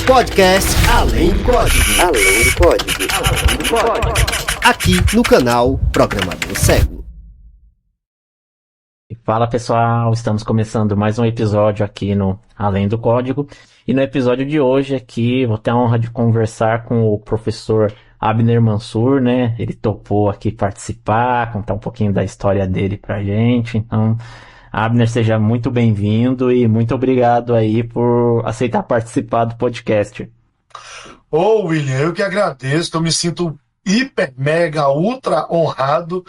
Podcast Além do Código. Além do Código. Aqui no canal Programador Cego. Fala pessoal, estamos começando mais um episódio aqui no Além do Código. E no episódio de hoje aqui, vou ter a honra de conversar com o professor Abner Mansur, né? Ele topou aqui participar, contar um pouquinho da história dele pra gente. Então, Abner, seja muito bem-vindo e muito obrigado aí por aceitar participar do podcast. Ô, William, eu que agradeço, eu me sinto hiper, mega, ultra honrado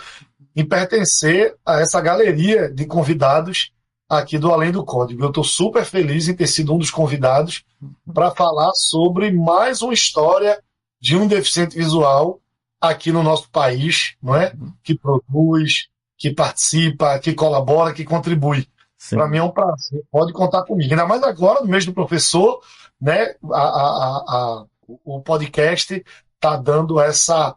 em pertencer a essa galeria de convidados aqui do Além do Código. Eu estou super feliz em ter sido um dos convidados para falar sobre mais uma história de um deficiente visual aqui no nosso país, não é? Que produz, que participa, que colabora, que contribui. Para mim é um prazer, pode contar comigo. Ainda mais agora, no mês do professor, né? O podcast está dando essa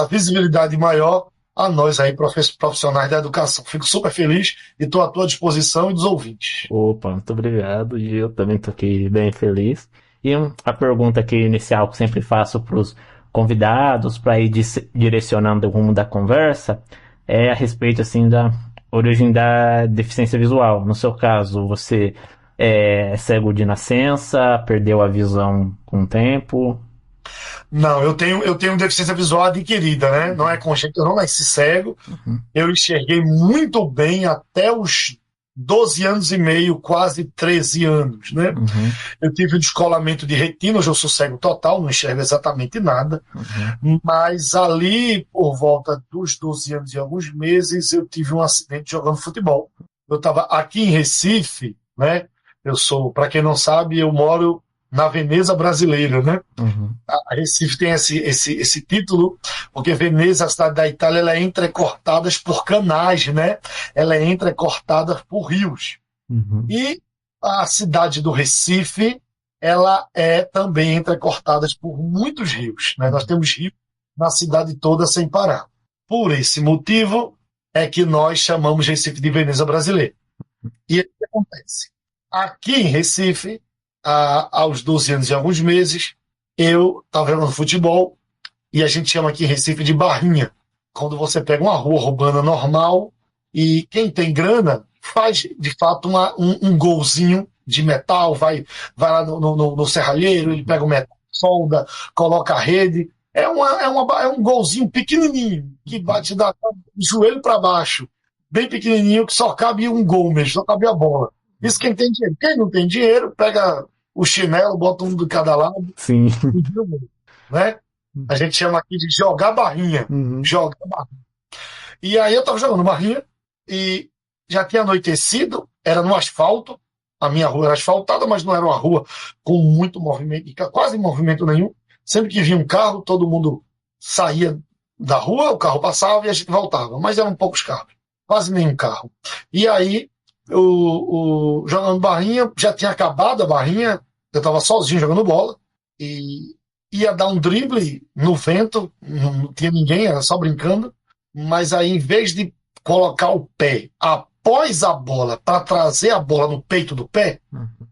visibilidade maior a nós aí, profissionais da educação. Fico super feliz e estou à tua disposição e dos ouvintes. Opa, muito obrigado, e eu também estou aqui bem feliz. E a pergunta aqui inicial que sempre faço para os convidados, para ir direcionando o rumo da conversa, é a respeito assim da origem da deficiência visual. No seu caso, você é cego de nascença, perdeu a visão com o tempo? Não, eu tenho deficiência visual adquirida, né? Não é congênito, eu não nasci cego. Eu enxerguei muito bem até os 12 anos e meio, quase 13 anos, né? Eu tive um descolamento de retina, hoje eu sou cego total, não enxergo exatamente nada. Mas ali, por volta dos 12 anos e alguns meses, eu tive um acidente jogando futebol. Eu estava aqui em Recife, né? Para quem não sabe, eu moro na Veneza brasileira, né? A Recife tem esse título, porque Veneza, a cidade da Itália, ela é entrecortada por canais, né? Ela é entrecortada por rios. E a cidade do Recife, ela é também entrecortada por muitos rios, né? Nós temos rios na cidade toda sem parar. Por esse motivo é que nós chamamos Recife de Veneza brasileira. E o que acontece? Aqui em Recife, aos 12 anos e alguns meses, eu estava jogando futebol, e a gente chama aqui em Recife de barrinha. Quando você pega uma rua urbana normal, e quem tem grana faz, de fato, um golzinho de metal, vai lá no serralheiro, ele pega o metal, solda, coloca a rede. É um golzinho pequenininho, que bate do joelho para baixo, bem pequenininho, que só cabe um gol mesmo, só cabe a bola. Isso quem tem dinheiro. Quem não tem dinheiro, pega o chinelo, bota um de cada lado. Sim. Né? A gente chama aqui de jogar barrinha. Jogar barrinha. E aí eu tava jogando barrinha e já tinha anoitecido, era no asfalto. A minha rua era asfaltada, mas não era uma rua com muito movimento, quase movimento nenhum. Sempre que vinha um carro, todo mundo saía da rua, o carro passava e a gente voltava. Mas eram poucos carros, quase nenhum carro. E aí, jogando barrinha, já tinha acabado a barrinha, eu estava sozinho jogando bola, e ia dar um drible no vento, não tinha ninguém, era só brincando, mas aí em vez de colocar o pé após a bola, para trazer a bola no peito do pé,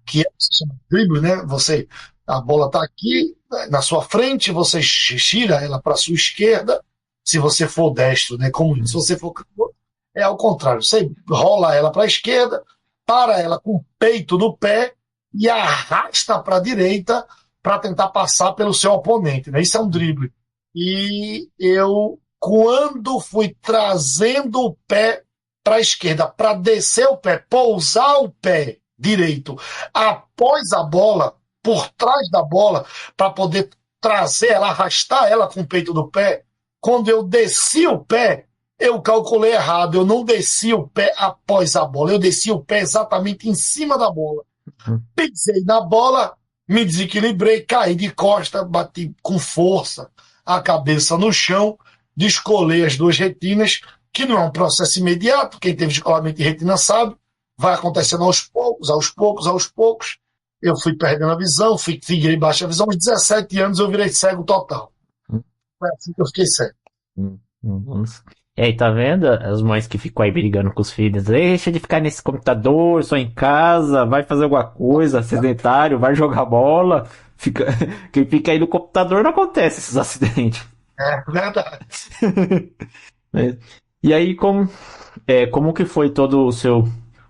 que é o que se chama drible, né? A bola está aqui na sua frente, você gira ela para a sua esquerda, se você for destro, né? Como se você for canhoto, é ao contrário, você rola ela para a esquerda, para ela com o peito do pé e arrasta para a direita para tentar passar pelo seu oponente, né? Isso é um drible. E eu, quando fui trazendo o pé para a esquerda, para descer o pé, pousar o pé direito após a bola, por trás da bola, para poder trazer ela, arrastar ela com o peito do pé, quando eu desci o pé, eu calculei errado, eu não desci o pé após a bola, eu desci o pé exatamente em cima da bola. Pisei na bola, me desequilibrei, caí de costa, bati com força a cabeça no chão, descolei as duas retinas, que não é um processo imediato, quem teve descolamento de retina sabe, vai acontecendo aos poucos, aos poucos, aos poucos. Eu fui perdendo a visão, fiquei baixa visão, aos 17 anos eu virei cego total. Foi assim que eu fiquei cego. E aí, tá vendo? As mães que ficam aí brigando com os filhos. Deixa de ficar nesse computador, só em casa, vai fazer alguma coisa, sedentário, vai jogar bola. Fica... Quem fica aí no computador não acontece esses acidentes. É verdade. Né? E aí, como que foi todo o seu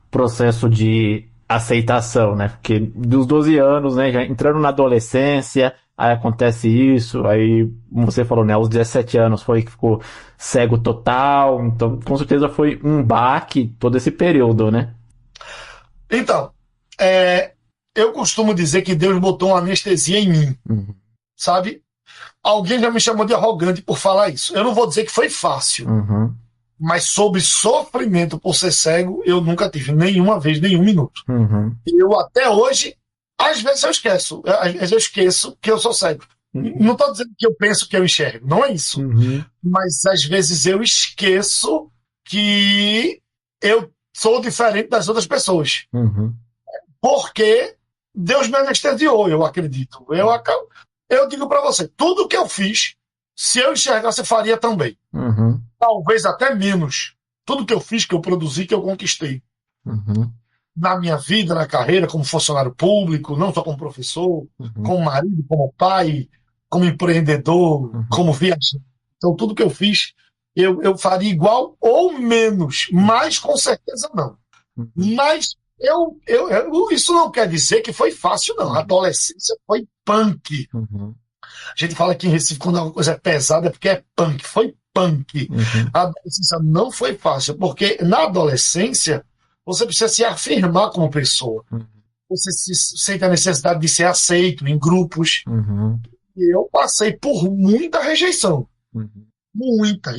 processo de aceitação, né? Porque dos 12 anos, né, já entrando na adolescência, aí acontece isso, aí, como você falou, né, aos 17 anos foi que ficou cego total, então com certeza foi um baque todo esse período, né? Então, eu costumo dizer que Deus botou uma anestesia em mim, Uhum, sabe? Alguém já me chamou de arrogante por falar isso. Eu não vou dizer que foi fácil, uhum, mas sobre sofrimento por ser cego, eu nunca tive nenhuma vez, nenhum minuto. uhum, Eu até hoje, às vezes eu esqueço. Às vezes eu esqueço que eu sou cego. Não estou dizendo que eu penso que eu enxergo, não é isso. uhum, Mas às vezes eu esqueço que eu sou diferente das outras pessoas. uhum, Porque Deus me anestesiou, eu acredito. Eu digo para você, tudo que eu fiz, se eu enxergasse, eu faria também. uhum, Talvez até menos. Tudo que eu fiz, que eu produzi, que eu conquistei. uhum, Na minha vida, na carreira, como funcionário público, não só como professor, uhum, como marido, como pai, como empreendedor, uhum, como viajante. Então, tudo que eu fiz, eu faria igual ou menos, mas com certeza não. uhum, Mas isso não quer dizer que foi fácil, não. A adolescência foi punk. uhum, A gente fala aqui em Recife, quando uma coisa é pesada, é porque é punk. Foi punk. uhum, A adolescência não foi fácil, porque na adolescência você precisa se afirmar como pessoa. Você sente a necessidade de ser aceito em grupos. uhum, E eu passei por muita rejeição. uhum. Muita.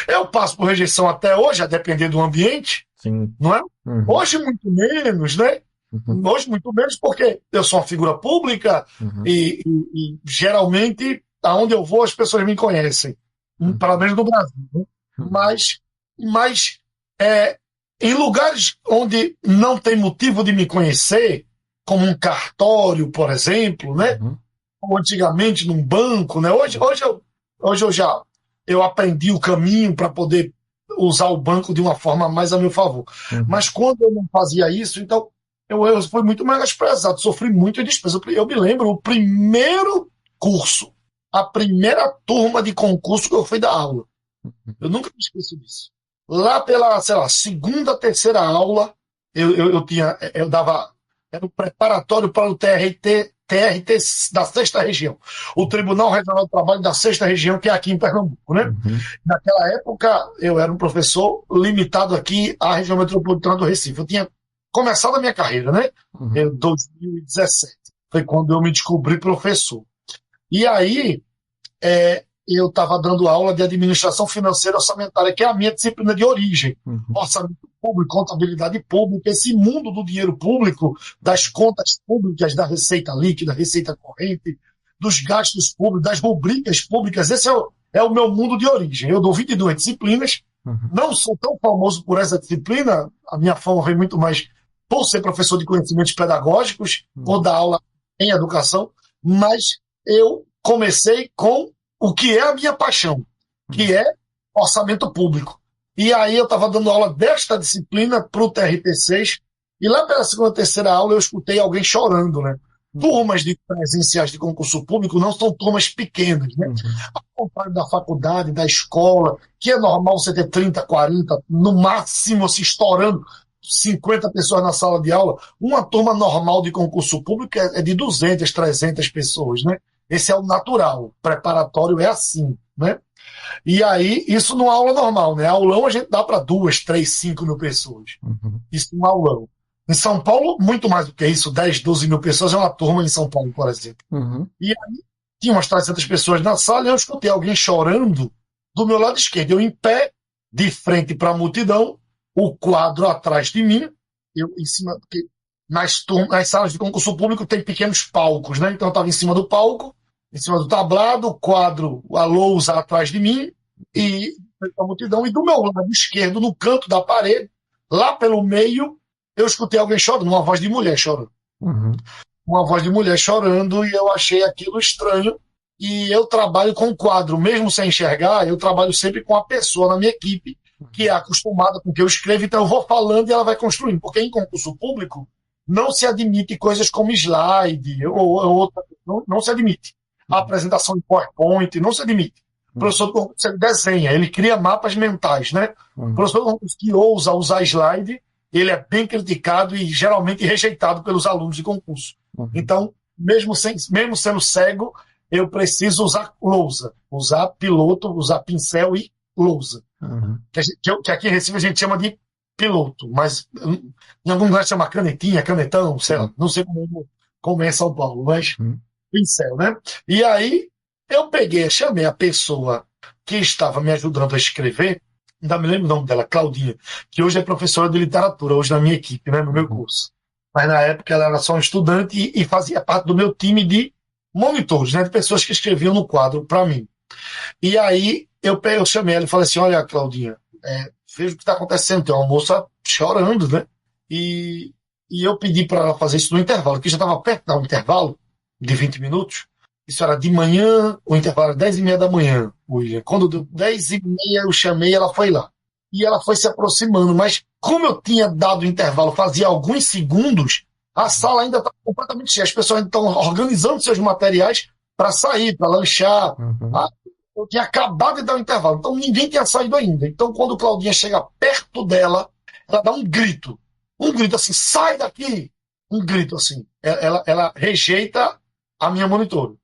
Eu passo por rejeição até hoje, a depender do ambiente, Sim. não é? Uhum, Hoje muito menos, né? uhum, Hoje muito menos porque eu sou uma figura pública uhum, e geralmente aonde eu vou as pessoas me conhecem, pelo menos no Brasil, né? uhum, Mas é, em lugares onde não tem motivo de me conhecer, como um cartório, por exemplo, né? uhum, Ou antigamente num banco, né? Hoje eu aprendi o caminho para poder usar o banco de uma forma mais a meu favor. uhum. Mas quando eu não fazia isso, então eu fui muito menosprezado, sofri muito despesa. Eu me lembro o primeiro curso, a primeira turma de concurso que eu fui dar aula. Eu nunca me esqueço disso. Lá pela, sei lá, segunda, terceira aula, eu dava, era o preparatório para o TRT da sexta região, o Tribunal Regional do Trabalho da sexta região, que é aqui em Pernambuco, né? Uhum, Naquela época, eu era um professor limitado aqui à região metropolitana do Recife. Eu tinha começado a minha carreira, né? uhum, Em 2017. Foi quando eu me descobri professor. E aí, eu estava dando aula de administração financeira orçamentária, que é a minha disciplina de origem. uhum, Orçamento público, contabilidade pública, esse mundo do dinheiro público, das contas públicas, da receita líquida, receita corrente, dos gastos públicos, das rubricas públicas. Esse é o meu mundo de origem. Eu dou 22 disciplinas, uhum, não sou tão famoso por essa disciplina, a minha fama vem muito mais por ser professor de conhecimentos pedagógicos, por dar aula em educação, mas eu comecei com o que é a minha paixão, que é orçamento público. E aí eu estava dando aula desta disciplina para o TRT6, e lá pela segunda, terceira aula eu escutei alguém chorando, né? Turmas de presenciais de concurso público não são turmas pequenas, né? uhum, Ao contrário da faculdade, da escola, que é normal você ter 30, 40, no máximo se estourando 50 pessoas na sala de aula, uma turma normal de concurso público é de 200, 300 pessoas, né? Esse é o natural, o preparatório é assim, né? E aí, isso numa aula normal, né? Aulão a gente dá para 2, 3, 5 mil pessoas. uhum, Isso num aulão. Em São Paulo, muito mais do que isso, 10, 12 mil pessoas é uma turma em São Paulo, por exemplo. uhum, E aí, tinha umas 300 pessoas na sala e eu escutei alguém chorando do meu lado esquerdo. Eu em pé, de frente para a multidão, o quadro atrás de mim, eu em cima, porque nas salas de concurso público tem pequenos palcos, né? Então eu estava em cima do palco, em cima do tablado, o quadro, a lousa atrás de mim, e a multidão, e do meu lado esquerdo, no canto da parede, lá pelo meio, eu escutei alguém chorando, uma voz de mulher chorando. uhum, Uma voz de mulher chorando, e eu achei aquilo estranho, e eu trabalho com quadro, mesmo sem enxergar, eu trabalho sempre com a pessoa na minha equipe, que é acostumada com o que eu escrevo, então eu vou falando e ela vai construindo, porque em concurso público não se admite coisas como slide ou outra, não se admite. A apresentação de PowerPoint não se admite. O professor do concurso ele desenha, ele cria mapas mentais, né? O professor do concurso que ousa usar slide, ele é bem criticado e geralmente rejeitado pelos alunos de concurso. Então, mesmo sendo cego, eu preciso usar lousa, usar piloto, usar pincel e lousa. Que aqui em Recife a gente chama de piloto, mas em algum lugar chama canetinha, canetão, sei lá, não sei como é em São Paulo, mas pincel, né? E aí eu chamei a pessoa que estava me ajudando a escrever, ainda me lembro o nome dela, Claudinha, que hoje é professora de literatura, hoje na minha equipe, né, no meu curso. Mas na época ela era só um estudante e fazia parte do meu time de monitores, né, de pessoas que escreviam no quadro para mim. E aí eu chamei ela e falei assim, olha, Claudinha, veja o que está acontecendo, tem uma moça chorando, né? E eu pedi para ela fazer isso no intervalo, que já estava perto de dar um intervalo de 20 minutos. Isso era de manhã, o intervalo era 10h30 da manhã, William. Quando deu 10h30 eu chamei, ela foi lá. E ela foi se aproximando, mas como eu tinha dado o intervalo fazia alguns segundos, a sala ainda estava completamente cheia. As pessoas ainda estão organizando seus materiais para sair, para lanchar. Eu tinha acabado de dar o intervalo, então ninguém tinha saído ainda. Então, quando Claudinha chega perto dela, ela dá um grito assim, sai daqui! Um grito assim. Ela rejeita a minha monitora.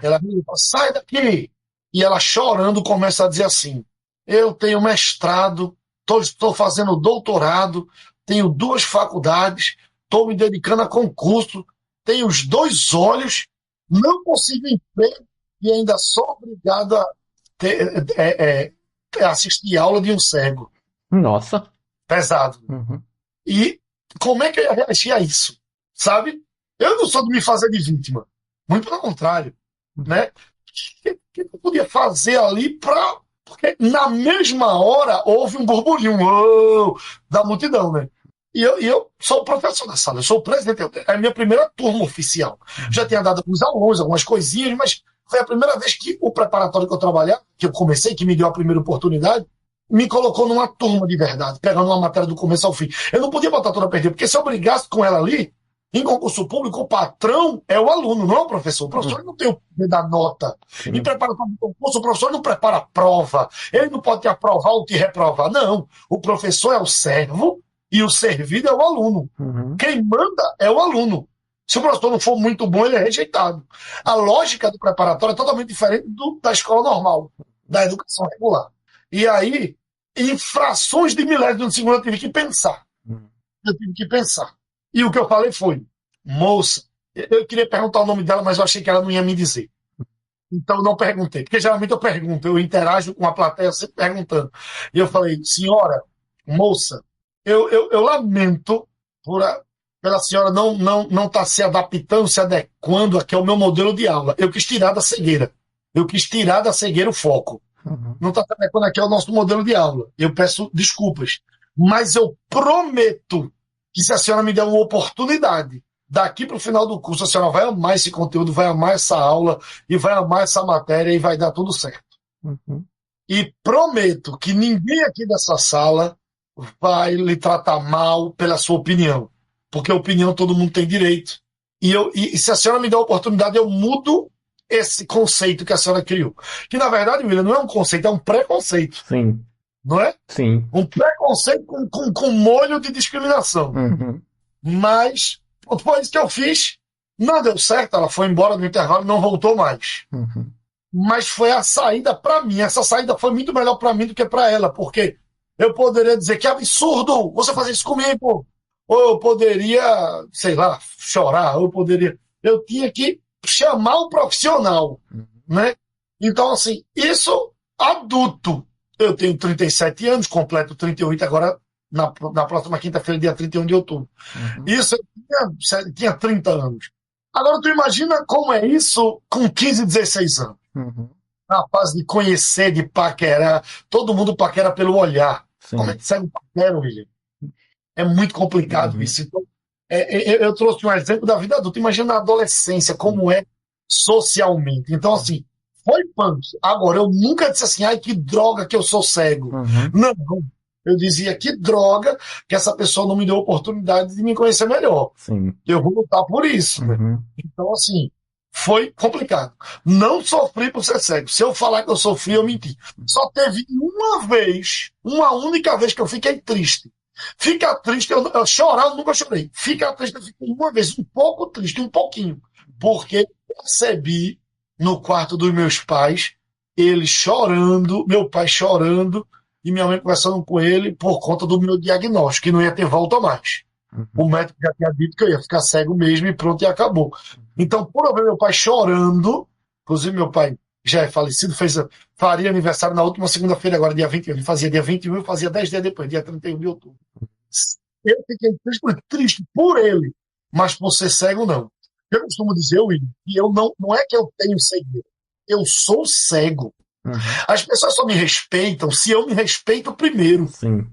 Ela me fala, sai daqui! E ela chorando começa a dizer assim, eu tenho mestrado, estou fazendo doutorado, tenho 2 faculdades, estou me dedicando a concurso, tenho os 2 olhos, não consigo emprego, e ainda sou obrigado a assistir aula de um cego. Nossa. Pesado. E como é que eu ia reagir a isso? Sabe? Eu não sou de me fazer de vítima. Muito pelo contrário. Né? O que eu podia fazer ali para... Porque na mesma hora houve um burburinho da multidão, né? E eu sou o professor da sala, eu sou o presidente, é a minha primeira turma oficial. Já tinha dado alguns alunos, algumas coisinhas, mas foi a primeira vez que o preparatório que eu trabalhava, que eu comecei, que me deu a primeira oportunidade, me colocou numa turma de verdade, pegando uma matéria do começo ao fim. Eu não podia botar toda a perder, porque se eu brigasse com ela ali, em concurso público, o patrão é o aluno, não é o professor. O professor não tem o poder da nota. Em preparatório do concurso, o professor não prepara a prova. Ele não pode te aprovar ou te reprovar. Não. O professor é o servo e o servido é o aluno. Quem manda é o aluno. Se o professor não for muito bom, ele é rejeitado. A lógica do preparatório é totalmente diferente da escola normal, da educação regular. E aí, em frações de milésimos de segundo, eu tive que pensar. E o que eu falei foi, moça, eu queria perguntar o nome dela, mas eu achei que ela não ia me dizer. Então eu não perguntei, porque geralmente eu pergunto, eu interajo com a plateia sempre perguntando. E eu falei, senhora, moça, eu lamento pela senhora não estar se adaptando, se adequando aqui ao meu modelo de aula. Eu quis tirar da cegueira. O foco. Não está se adequando aqui ao nosso modelo de aula. Eu peço desculpas. Mas eu prometo que se a senhora me der uma oportunidade, daqui para o final do curso, a senhora vai amar esse conteúdo, vai amar essa aula, e vai amar essa matéria, e vai dar tudo certo. E prometo que ninguém aqui dessa sala vai lhe tratar mal pela sua opinião. Porque a opinião todo mundo tem direito. E se a senhora me der a oportunidade, eu mudo esse conceito que a senhora criou. Que, na verdade, William, não é um conceito, é um preconceito. Sim. Não é? Sim. Um preconceito com molho de discriminação. Mas foi isso que eu fiz. Não deu certo, ela foi embora no intervalo e não voltou mais. Mas foi a saída para mim. Essa saída foi muito melhor para mim do que para ela, porque eu poderia dizer que absurdo você fazer isso comigo. Ou eu poderia, sei lá, chorar. Eu tinha que chamar um profissional, né? Então, assim, isso adulto. Eu tenho 37 anos, completo 38 agora, na próxima quinta-feira, dia 31 de outubro. Isso eu tinha 30 anos. Agora, tu imagina como é isso com 15, 16 anos. Na fase de conhecer, de paquerar. Todo mundo paquera pelo olhar. Como é que segue o paquero, William? É muito complicado isso. Então, eu trouxe um exemplo da vida adulta. Imagina na adolescência, como é socialmente. Então, assim, foi punk. Agora, eu nunca disse assim, ai, que droga que eu sou cego. Não. Eu dizia, que droga que essa pessoa não me deu a oportunidade de me conhecer melhor. Sim. Eu vou lutar por isso. Né? Então, assim, foi complicado. Não sofri por ser cego. Se eu falar que eu sofri, eu menti. Só teve uma única vez que eu fiquei triste. Ficar triste, eu chorar, eu nunca chorei. Ficar triste, eu fiquei uma vez um pouco triste, um pouquinho. Porque percebi no quarto dos meus pais, ele chorando, meu pai chorando, e minha mãe conversando com ele por conta do meu diagnóstico, que não ia ter volta mais. O médico já tinha dito que eu ia ficar cego mesmo e pronto, e acabou. Então, por eu ver meu pai chorando, inclusive meu pai já é falecido, faria aniversário na última segunda-feira, agora dia 21. Ele fazia dia 21, eu fazia 10 dias depois, dia 31 de outubro. Eu fiquei triste por ele, mas por ser cego, não. Eu costumo dizer, William, que eu não é que eu tenho cegueira, eu sou cego. As pessoas só me respeitam se eu me respeito primeiro. Sim.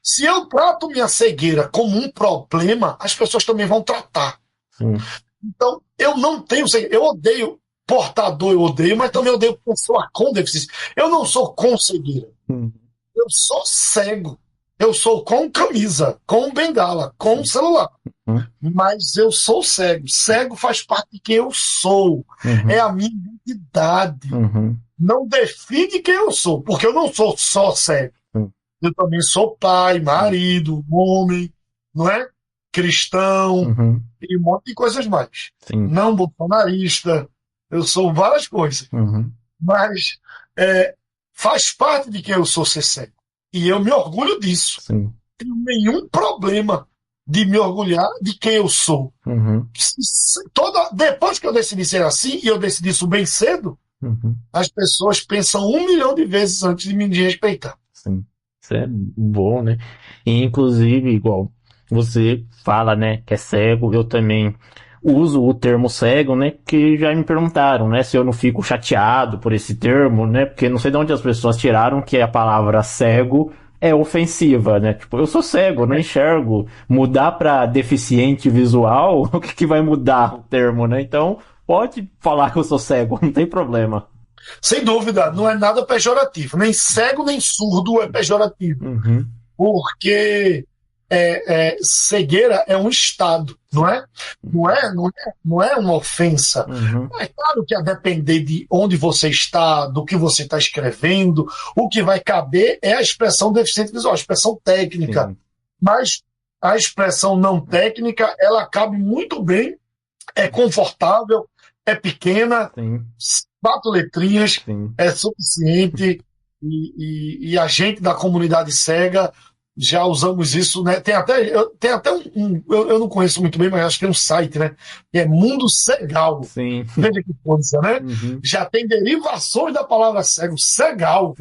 Se eu trato minha cegueira como um problema, as pessoas também vão tratar. Sim. Então, eu não tenho cegueira. Eu odeio portador, eu odeio, mas também odeio pessoa com deficiência. Eu não sou com cegueira. Eu sou cego. Eu sou com camisa, com bengala, com celular. Mas eu sou cego. Cego faz parte de quem eu sou. É a minha identidade. Não define quem eu sou, porque eu não sou só cego. Eu também sou pai, marido, homem, não é? Cristão e um monte de coisas mais. Sim. Não bolsonarista. Eu sou várias coisas. Mas faz parte de quem eu sou ser cego. E eu me orgulho disso. Sim. Não tenho nenhum problema de me orgulhar de quem eu sou. Depois que eu decidi ser assim, e eu decidi isso bem cedo, as pessoas pensam 1 milhão de vezes antes de me respeitar. Sim. Isso é bom, né? E, inclusive, igual você fala, né, que é cego, eu também uso o termo cego, né, porque já me perguntaram, né, se eu não fico chateado por esse termo, né, porque não sei de onde as pessoas tiraram que a palavra cego é ofensiva, né, tipo, eu sou cego, eu não enxergo, mudar para deficiente visual, o que vai mudar o termo, né, então pode falar que eu sou cego, não tem problema. Sem dúvida, não é nada pejorativo, nem cego nem surdo é pejorativo, porque cegueira é um estado, não é? Não é uma ofensa. É claro que a depender de onde você está, do que você está escrevendo, o que vai caber é a expressão deficiente visual, a expressão técnica. Mas a expressão não técnica, ela cabe muito bem, é confortável, é pequena, 4 letrinhas, é suficiente, e a gente da comunidade cega já usamos isso, né? Tem até eu não conheço muito bem, mas acho que é um site, né? Que é Mundo Cegal. Sim. Veja que coisa, né? Já tem derivações da palavra cego, cegal.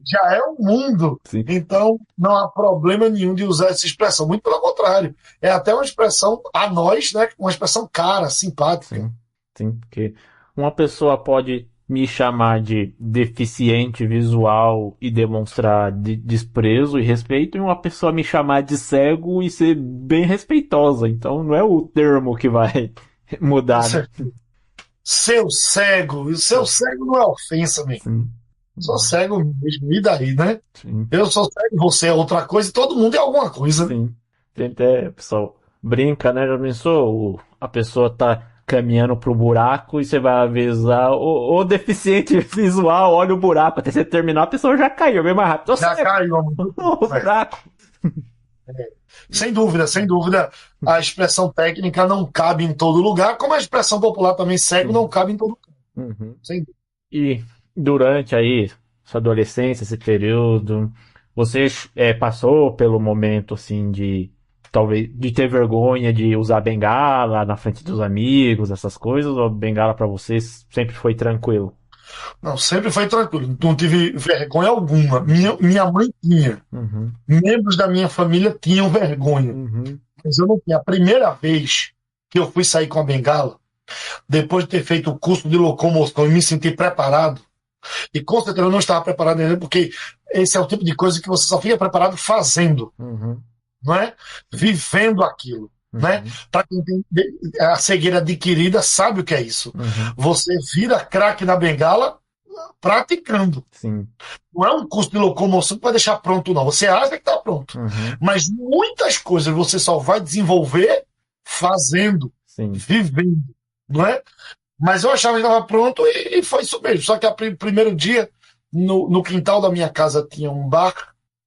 Já é um mundo. Então, não há problema nenhum de usar essa expressão. Muito pelo contrário. É até uma expressão a nós, né? Uma expressão cara, simpática. Sim, porque uma pessoa pode me chamar de deficiente visual e demonstrar desprezo e respeito, e uma pessoa me chamar de cego e ser bem respeitosa. Então não é o termo que vai mudar, né? Seu cego não é ofensa, mesmo. Sou cego mesmo, e daí, né? Eu sou cego, você é outra coisa, e todo mundo é alguma coisa. Sim. Tem até, o pessoal brinca, né? Já pensou? A pessoa tá caminhando pro buraco e você vai avisar o deficiente visual, olha o buraco, até você terminar a pessoa já caiu, bem mais rápido. Já caiu, o buraco. Sem dúvida, a expressão técnica não cabe em todo lugar, como a expressão popular também cego não cabe em todo lugar. Sem dúvida. E durante aí sua adolescência, esse período, você passou pelo momento assim talvez de ter vergonha de usar bengala na frente dos amigos, essas coisas, ou bengala pra vocês sempre foi tranquilo? Não, sempre foi tranquilo, não tive vergonha alguma. Minha mãe tinha, membros da minha família tinham vergonha, mas eu não tinha. A primeira vez que eu fui sair com a bengala, depois de ter feito o curso de locomoção e me sentir preparado, e com certeza eu não estava preparado ainda, porque esse é o tipo de coisa que você só fica preparado fazendo. Não é? Vivendo aquilo. né? Para quem tem a cegueira adquirida, sabe o que é isso. Você vira craque na bengala praticando. Sim. Não é um curso de locomoção que vai deixar pronto, não. Você acha que está pronto. Mas muitas coisas você só vai desenvolver fazendo, Sim. vivendo, não é? Mas eu achava que estava pronto e foi isso mesmo. Só que o primeiro dia, no quintal da minha casa tinha um bar.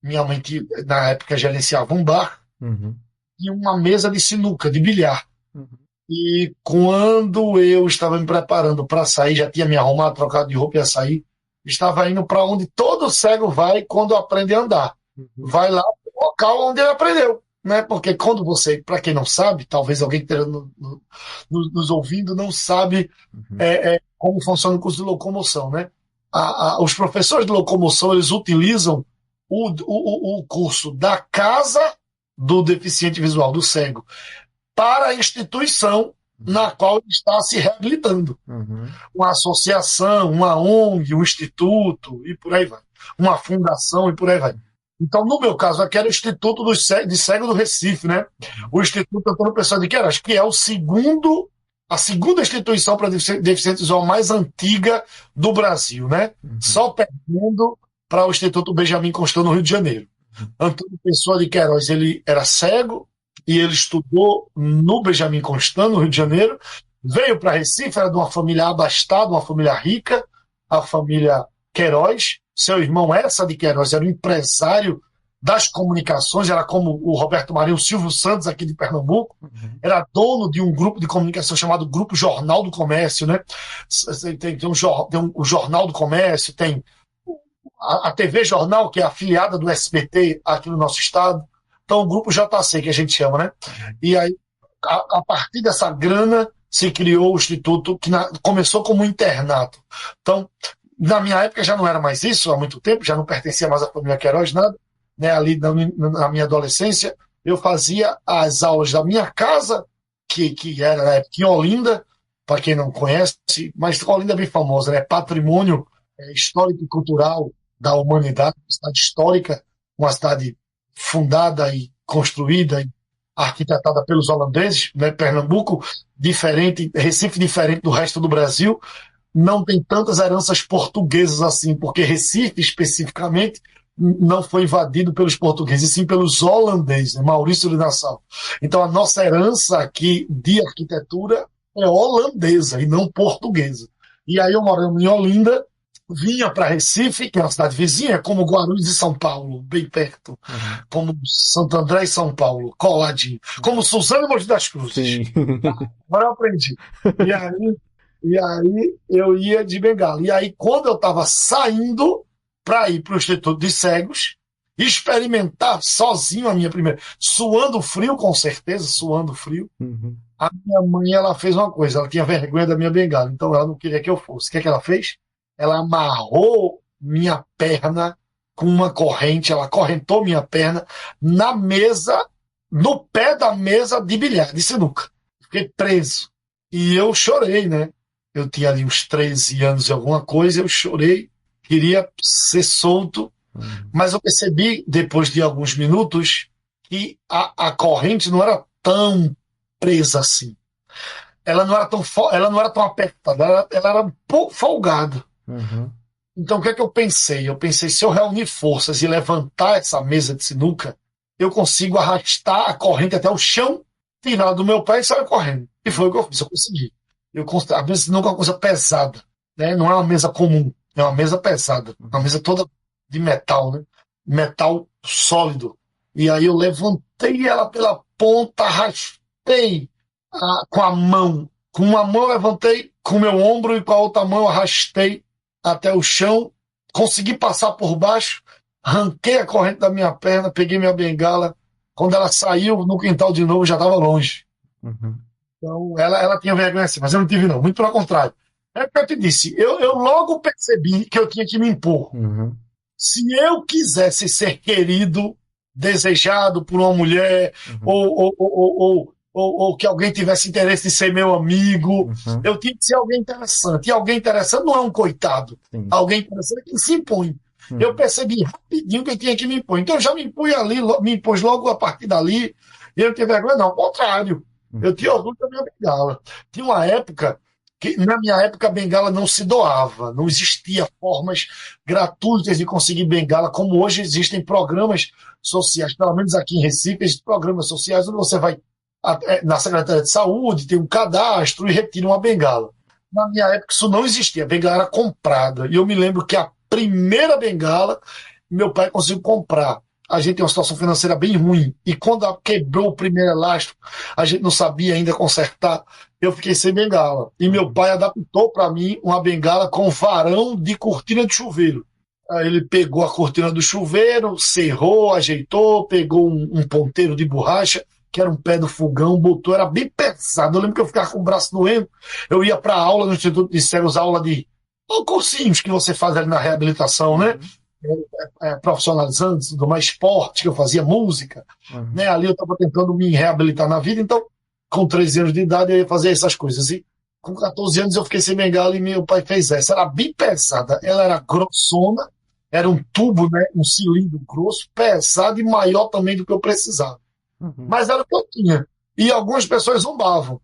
Minha mãe, na época, gerenciava um bar. E uma mesa de sinuca, de bilhar. E quando eu estava me preparando para sair, já tinha me arrumado, trocado de roupa e ia sair, estava indo para onde todo cego vai quando aprende a andar. Vai lá pro local onde ele aprendeu. Né? Porque quando você, para quem não sabe, talvez alguém que esteja nos ouvindo não sabe como funciona o curso de locomoção. Né? Os professores de locomoção, eles utilizam o curso da casa do deficiente visual, do cego, para a instituição na qual ele está se reabilitando. Uma associação, uma ONG, um instituto, e por aí vai. Uma fundação, e por aí vai. Então, no meu caso, aqui era o Instituto de Cego do Recife, né? O Instituto Antônio Pessoa de Queiroz, que é a segunda instituição para deficiente visual mais antiga do Brasil, né? Só perdendo para o Instituto Benjamin Constant, no Rio de Janeiro. Antônio Pessoa de Queiroz, ele era cego e ele estudou no Benjamin Constant, no Rio de Janeiro, veio para Recife, era de uma família abastada, uma família rica, a família Queiroz. Seu irmão Essa de Queiroz era um empresário das comunicações, era como o Roberto Marinho, o Silvio Santos aqui de Pernambuco, era dono de um grupo de comunicação chamado Grupo Jornal do Comércio, né? Tem o Jornal do Comércio, tem a TV Jornal, que é afiliada do SBT aqui no nosso estado, então o Grupo JC, que a gente chama, né? E aí, a partir dessa grana, se criou o Instituto, que começou como um internato. Então, na minha época já não era mais isso, há muito tempo, já não pertencia mais à família Queiroz, nada. Né, ali na minha adolescência, eu fazia as aulas da minha casa, que era na época em Olinda, para quem não conhece, mas Olinda é bem famosa, né? Patrimônio histórico e cultural da humanidade, cidade histórica, uma cidade fundada e construída e arquitetada pelos holandeses, né? Pernambuco, diferente, Recife diferente do resto do Brasil, não tem tantas heranças portuguesas assim, porque Recife, especificamente, não foi invadido pelos portugueses, e sim pelos holandeses, né? Maurício de Nassau. Então, a nossa herança aqui de arquitetura é holandesa e não portuguesa. E aí, eu morando em Olinda, vinha para Recife, que é uma cidade vizinha, como Guarulhos e São Paulo, bem perto, como Santo André e São Paulo, coladinho, como Suzano e Mogi das Cruzes. Agora eu aprendi. E aí eu ia de bengala. E aí, quando eu estava saindo para ir para o Instituto de Cegos, experimentar sozinho a minha primeira... Suando frio, com certeza, suando frio. A minha mãe, ela fez uma coisa, ela tinha vergonha da minha bengala, então ela não queria que eu fosse. O que é que ela fez? Ela amarrou minha perna com uma corrente, ela correntou minha perna na mesa, no pé da mesa de bilhar, de sinuca. Fiquei preso. E eu chorei, né? Eu tinha ali uns 13 anos e alguma coisa, eu chorei, queria ser solto, mas eu percebi, depois de alguns minutos, que a corrente não era tão presa assim. Ela não era tão apertada, ela era um pouco folgada. Então, o que é que eu pensei? Eu pensei, se eu reunir forças e levantar essa mesa de sinuca, eu consigo arrastar a corrente até o chão, tirar do meu pé e sair correndo. E foi o que eu fiz, eu consegui. A mesa de sinuca é uma coisa pesada, né? Não é uma mesa comum, é uma mesa pesada, uma mesa toda de metal, né? Metal sólido. E aí eu levantei ela pela ponta, arrastei com a mão. Com uma mão eu levantei com o meu ombro e com a outra mão eu arrastei até o chão, consegui passar por baixo, arranquei a corrente da minha perna, peguei minha bengala. Quando ela saiu no quintal de novo, já estava longe. Então, ela tinha vergonha assim, mas eu não tive não, muito pelo contrário. É o que eu te disse, eu logo percebi que eu tinha que me impor. Se eu quisesse ser querido, desejado por uma mulher, ou que alguém tivesse interesse em ser meu amigo, eu tinha que ser alguém interessante. E alguém interessante não é um coitado. Alguém interessante é quem se impõe. Eu percebi rapidinho que eu tinha que me impor. Então eu já me impus ali, me impus logo a partir dali. E eu não tinha vergonha, não, ao contrário. Eu tinha orgulho da minha bengala. Tinha uma época que, na minha época, a bengala não se doava. Não existia formas gratuitas de conseguir bengala, como hoje existem programas sociais, pelo menos aqui em Recife, existem programas sociais onde você vai na Secretaria de Saúde, tem um cadastro e retira uma bengala. Na minha época, isso não existia. A bengala era comprada. E eu me lembro que a primeira bengala, meu pai conseguiu comprar. A gente tem uma situação financeira bem ruim. E quando quebrou o primeiro elástico, a gente não sabia ainda consertar. Eu fiquei sem bengala. E meu pai adaptou para mim uma bengala com varão de cortina de chuveiro. Aí ele pegou a cortina do chuveiro, serrou, ajeitou, pegou um ponteiro de borracha, que era um pé do fogão, botou, era bem pesado. Eu lembro que eu ficava com o braço doendo. Eu ia para aula no Instituto de Cegos, aula de cursinhos que você faz ali na reabilitação, né? Profissionalizantes, do mais esporte, que eu fazia música, né? Ali eu estava tentando me reabilitar na vida, então com 13 anos de idade eu ia fazer essas coisas. E com 14 anos eu fiquei sem bengala e meu pai fez essa. Era bem pesada, ela era grossona, era um tubo, né? Um cilindro grosso, pesado e maior também do que eu precisava. Mas era o que eu tinha. E algumas pessoas zombavam.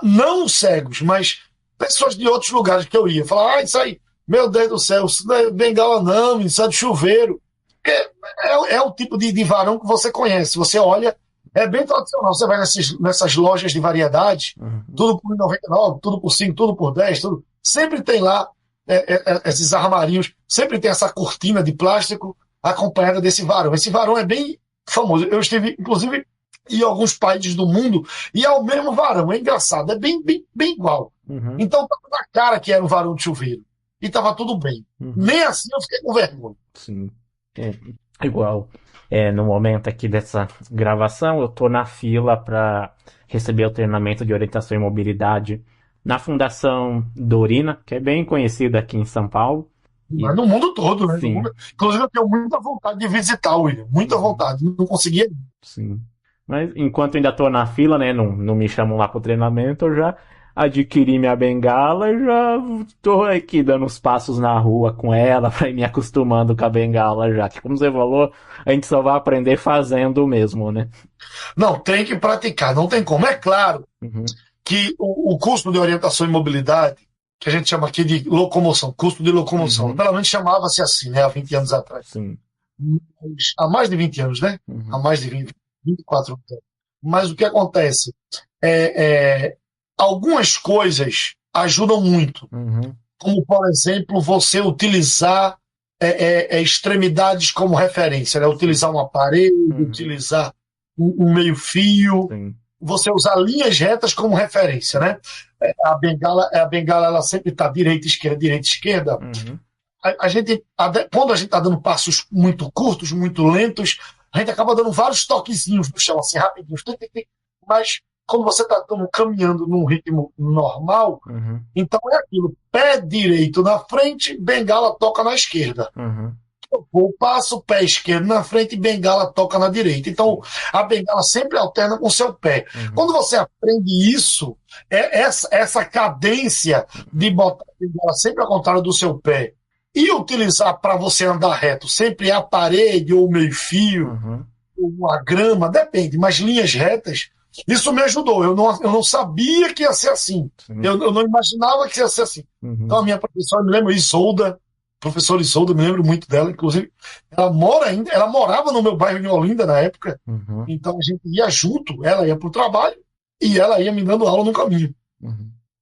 Não os cegos, mas pessoas de outros lugares que eu ia. Falavam, isso aí, meu Deus do céu, isso não é bengala não, isso é de chuveiro. Porque é o tipo de varão que você conhece. Você olha, é bem tradicional. Você vai nessas lojas de variedade, tudo por 99, tudo por 5, tudo por 10, tudo. Sempre tem lá esses armarinhos, sempre tem essa cortina de plástico acompanhada desse varão. Esse varão é bem famoso. Eu estive, inclusive, em alguns países do mundo e é o mesmo varão. É engraçado, é bem igual. Então, estava na cara que era um varão de chuveiro. E estava tudo bem. Nem assim eu fiquei com vergonha. Sim. Igual. No momento aqui dessa gravação, eu tô na fila para receber o treinamento de orientação e mobilidade na Fundação Dorina, que é bem conhecida aqui em São Paulo. Mas no mundo todo, né? Sim. Inclusive, eu tenho muita vontade de visitar, William. Muita vontade. Não conseguia. Sim. Mas enquanto ainda tô na fila, né? Não me chamam lá pro treinamento, eu já adquiri minha bengala e já tô aqui dando os passos na rua com ela pra ir me acostumando com a bengala já. Que como você falou, a gente só vai aprender fazendo mesmo, né? Não, tem que praticar. Não tem como. É claro que o curso de orientação e mobilidade, que a gente chama aqui de locomoção, curso de locomoção, pelo menos chamava-se assim, né? Há 20 anos atrás. Sim. Há mais de 20 anos, né? Há mais de 20, 24 anos. Mas o que acontece? Algumas coisas ajudam muito. Como, por exemplo, você utilizar extremidades como referência, né? Utilizar um aparelho, utilizar um meio-fio, você usar linhas retas como referência, né? A bengala ela sempre está direita, esquerda. Quando a gente está dando passos muito curtos, muito lentos, a gente acaba dando vários toquezinhos no chão, assim, rapidinho. Mas quando você está caminhando num ritmo normal, então é aquilo. Pé direito na frente, bengala toca na esquerda. Eu passo o pé esquerdo na frente e bengala toca na direita. Então, a bengala sempre alterna com o seu pé. Quando você aprende isso, essa cadência de botar a bengala sempre ao contrário do seu pé e utilizar para você andar reto sempre a parede ou meio-fio, ou a grama, depende, mas linhas retas, isso me ajudou. Eu não sabia que ia ser assim. Eu não imaginava que ia ser assim. Então, a minha professora, me lembro, professora Isolda, me lembro muito dela, inclusive, ela morava no meu bairro de Olinda na época, então a gente ia junto, ela ia para o trabalho e ela ia me dando aula no caminho.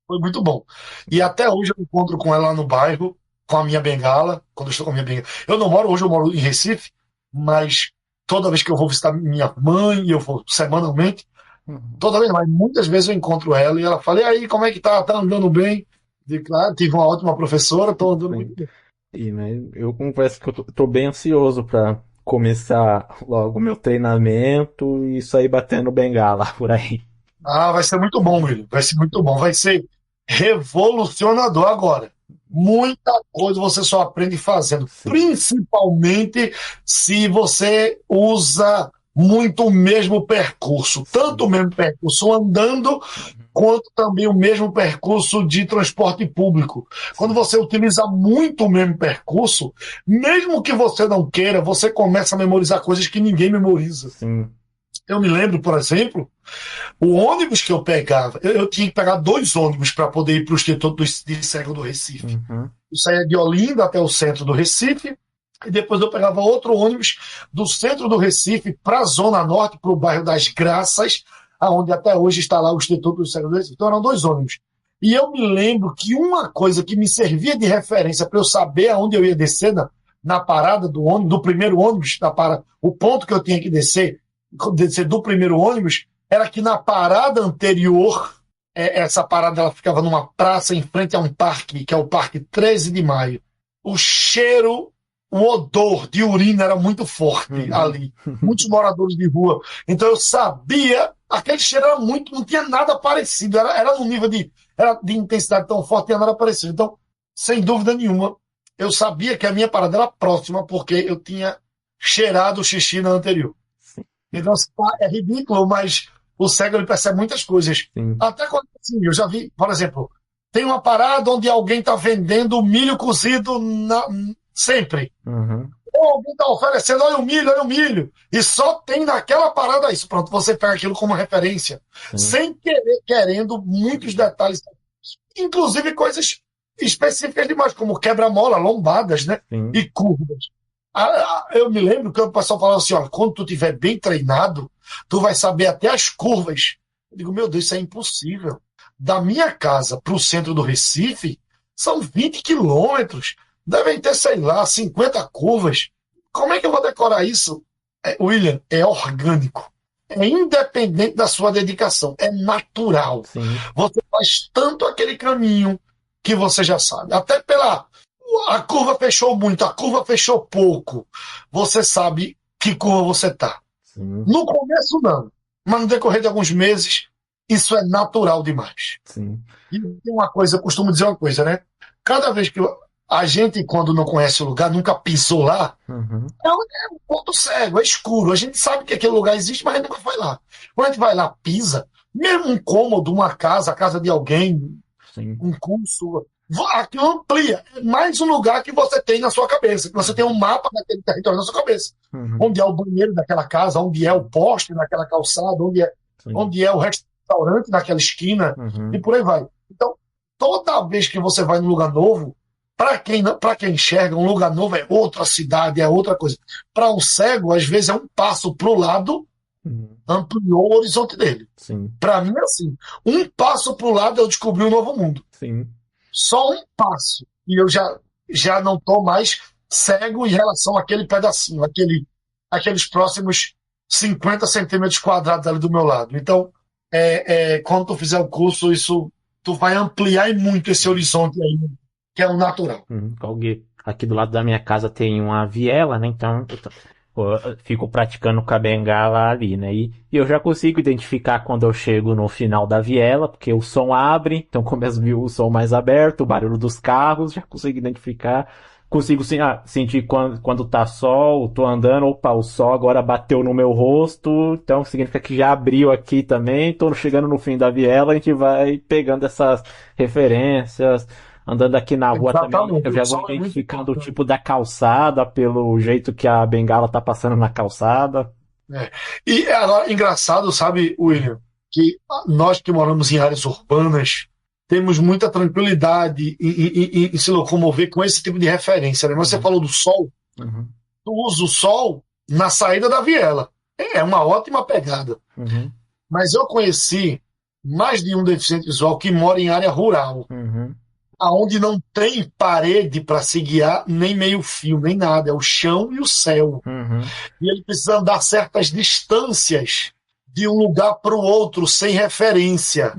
Foi muito bom. E até hoje eu encontro com ela lá no bairro, com a minha bengala, quando eu estou com a minha bengala. Hoje eu moro em Recife, mas toda vez que eu vou visitar minha mãe, eu vou semanalmente, mas muitas vezes eu encontro ela e ela fala, e aí, como é que tá? Tá andando bem? Digo, claro, tive uma ótima professora, tô andando muito bem. Mas eu confesso que eu tô bem ansioso para começar logo o meu treinamento e sair batendo bengala por aí. Vai ser muito bom, William. Vai ser muito bom. Vai ser revolucionador agora. Muita coisa você só aprende fazendo. Principalmente se você usa muito o mesmo percurso. Tanto o mesmo percurso andando, quanto também o mesmo percurso de transporte público. Quando você utiliza muito o mesmo percurso, mesmo que você não queira, você começa a memorizar coisas que ninguém memoriza. Eu me lembro, por exemplo, o ônibus que eu pegava, eu tinha que pegar 2 ônibus para poder ir para o Instituto de Cego do Recife. Uhum. Eu saía de Olinda até o centro do Recife, e depois eu pegava outro ônibus do centro do Recife para a Zona Norte, para o bairro das Graças, aonde até hoje está lá o Instituto do Cego do Recife. Então eram 2 ônibus. E eu me lembro que uma coisa que me servia de referência para eu saber aonde eu ia descer na parada do ônibus, do primeiro ônibus, o ponto que eu tinha que descer do primeiro ônibus, era que na parada anterior, essa parada ela ficava numa praça em frente a um parque, que é o Parque 13 de Maio. O cheiro, o odor de urina era muito forte ali. Muitos moradores de rua. Então eu sabia, aquele cheiro era muito, não tinha nada parecido. Era num nível de intensidade tão forte, não tinha nada parecido. Então, sem dúvida nenhuma, eu sabia que a minha parada era próxima, porque eu tinha cheirado o xixi na anterior. Então, é ridículo, mas o cego ele percebe muitas coisas. Sim. Até quando assim, eu já vi, por exemplo, tem uma parada onde alguém está vendendo milho cozido sempre. Uhum. Ou alguém está oferecendo, olha o milho. E só tem naquela parada isso. Pronto, você pega aquilo como referência. Sim. Sem querendo muitos detalhes. Inclusive coisas específicas demais, como quebra-mola, lombadas, né? Sim. E curvas. Eu me lembro que o pessoal falava assim, ó, quando tu estiver bem treinado, tu vai saber até as curvas. Eu digo, meu Deus, isso é impossível. Da minha casa para o centro do Recife, são 20 quilômetros. Devem ter, sei lá, 50 curvas. Como é que eu vou decorar isso? William, é orgânico. É independente da sua dedicação. É natural. Sim. Você faz tanto aquele caminho que você já sabe. Até a curva fechou muito, a curva fechou pouco. Você sabe que curva você está. No começo, não. Mas no decorrer de alguns meses, isso é natural demais. Sim. E tem uma coisa, eu costumo dizer uma coisa, né? Cada vez que a gente, quando não conhece o lugar, nunca pisou lá, é um ponto cego, é escuro. A gente sabe que aquele lugar existe, mas a gente nunca foi lá. Quando a gente vai lá, pisa, mesmo um cômodo, uma casa, a casa de alguém, Sim. um curso, aquilo amplia. É mais um lugar que você tem na sua cabeça, que você tem um mapa daquele território na sua cabeça. Onde é o banheiro daquela casa, onde é o poste naquela calçada, onde é o restaurante naquela esquina, e por aí vai. Então, toda vez que você vai num lugar novo, para quem enxerga, um lugar novo é outra cidade, é outra coisa. Para o cego, às vezes é um passo para o lado, ampliou o horizonte dele. Para mim é assim, um passo para o lado eu descobri um novo mundo. Sim. Só um passo e eu já não estou mais cego em relação àquele pedacinho, aqueles próximos 50 centímetros quadrados ali do meu lado. Então, quando tu fizer o curso, tu vai ampliar muito esse horizonte aí, que é o natural. Aqui do lado da minha casa tem uma viela, né? Então eu fico praticando com a bengala ali, né? E eu já consigo identificar quando eu chego no final da viela, porque o som abre, então começa a ouvir o som mais aberto, o barulho dos carros, já consigo identificar. Consigo sentir quando tá sol, tô andando, opa, o sol agora bateu no meu rosto, então significa que já abriu aqui também, tô chegando no fim da viela, a gente vai pegando essas referências. Andando aqui na rua também, eu já vou identificando o tipo da calçada pelo jeito que a bengala tá passando na calçada. E agora, engraçado, sabe, William, que nós que moramos em áreas urbanas temos muita tranquilidade em se locomover com esse tipo de referência, né? Você falou do sol, tu usa o sol na saída da viela. É uma ótima pegada. Mas eu conheci mais de um deficiente visual que mora em área rural. Aonde não tem parede para se guiar, nem meio fio, nem nada. É o chão e o céu. E ele precisa andar certas distâncias de um lugar para o outro, sem referência.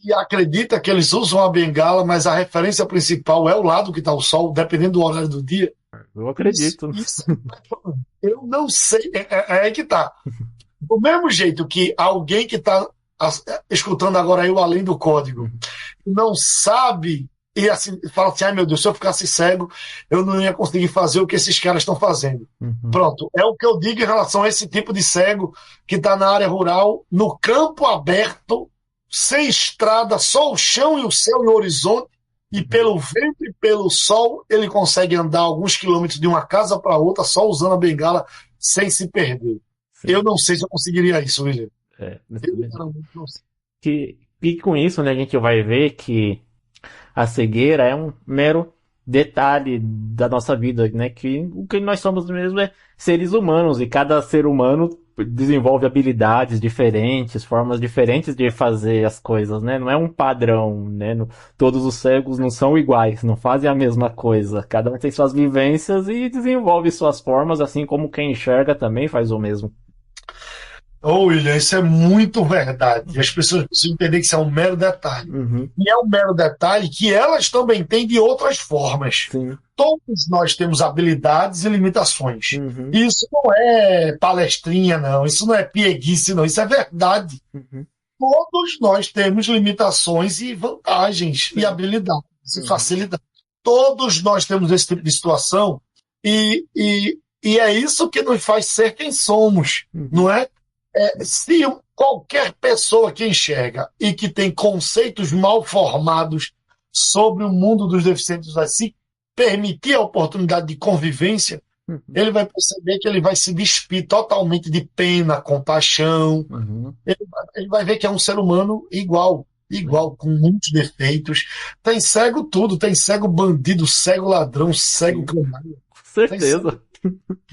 E acredita que eles usam a bengala, mas a referência principal é o lado que está o sol, dependendo do horário do dia. Eu acredito. Eu não sei. É aí que está. Do mesmo jeito que alguém que está escutando agora aí o Além do Código, não sabe, e assim, fala assim, ai meu Deus, se eu ficasse cego, eu não ia conseguir fazer o que esses caras estão fazendo. Pronto, é o que eu digo em relação a esse tipo de cego que está na área rural, no campo aberto, sem estrada, só o chão e o céu e o horizonte, e pelo vento e pelo sol, ele consegue andar alguns quilômetros de uma casa para outra, só usando a bengala, sem se perder. Eu não sei se eu conseguiria isso, William. É, Eu realmente não sei. e com isso, né, a gente vai ver que a cegueira é um mero detalhe da nossa vida, né? Que o que nós somos mesmo é seres humanos e cada ser humano desenvolve habilidades diferentes, formas diferentes de fazer as coisas, né? Não é um padrão, né? Todos os cegos não são iguais, não fazem a mesma coisa. Cada um tem suas vivências e desenvolve suas formas, assim como quem enxerga também faz o mesmo. Ô, William, isso é muito verdade. As pessoas precisam entender que isso é um mero detalhe. Uhum, E é um mero detalhe que elas também têm de outras formas. sim. Todos nós temos habilidades e limitações. Uhum, Isso não é palestrinha, não. Isso não é pieguice, não. Isso é verdade. uhum, Todos nós temos limitações e vantagens, e habilidades e Uhum. facilidades. Todos nós temos esse tipo de situação e é isso que nos faz ser quem somos, Uhum. não é? Se qualquer pessoa que enxerga e que tem conceitos mal formados sobre o mundo dos deficientes vai se permitir a oportunidade de convivência, Uhum. ele vai perceber que ele vai se despir totalmente de pena, compaixão. Uhum. Ele vai ver que é um ser humano igual, com muitos defeitos. Tem cego tudo, tem cego bandido, cego ladrão, cego canalha. Com certeza.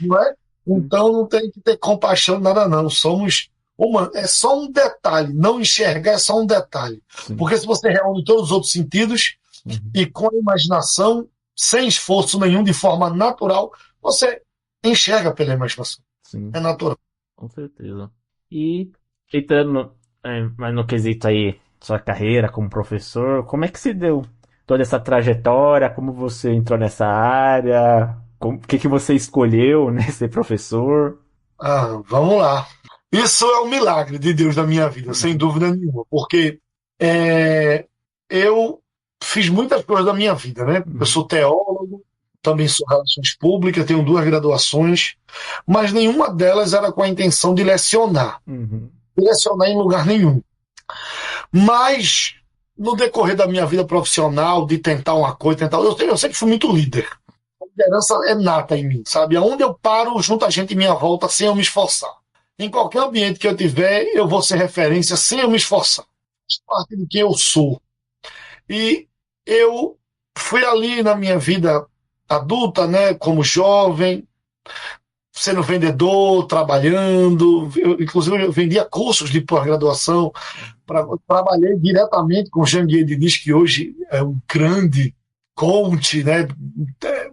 Não é? Então não tem que ter compaixão de nada, não. Somos humanos. É só um detalhe. Não enxergar é só um detalhe. Sim. Porque se você reúne todos os outros sentidos Uhum. e com a imaginação, sem esforço nenhum, de forma natural, você enxerga pela imaginação. Sim, É natural. com certeza. E entrando mais no quesito aí, sua carreira como professor, como é que se deu toda essa trajetória? Como você entrou nessa área? O que você escolheu, né, ser professor? Vamos lá. Isso é um milagre de Deus na minha vida, sem dúvida nenhuma, porque eu fiz muitas coisas da minha vida, né? Eu sou teólogo, também sou relações públicas, tenho 2 graduações, mas nenhuma delas era com a intenção de lecionar, Uhum. em lugar nenhum. Mas no decorrer da minha vida profissional, de tentar uma coisa, eu sempre fui muito líder. A liderança é nata em mim, sabe? Aonde eu paro, junto a gente em minha volta, sem eu me esforçar. Em qualquer ambiente que eu tiver, eu vou ser referência sem eu me esforçar. Faz parte de quem eu sou. E eu fui ali na minha vida adulta, né, como jovem, sendo vendedor, trabalhando. Inclusive, eu vendia cursos de pós-graduação. Trabalhei diretamente com o Janguier Diniz, que hoje é um grande coach, né,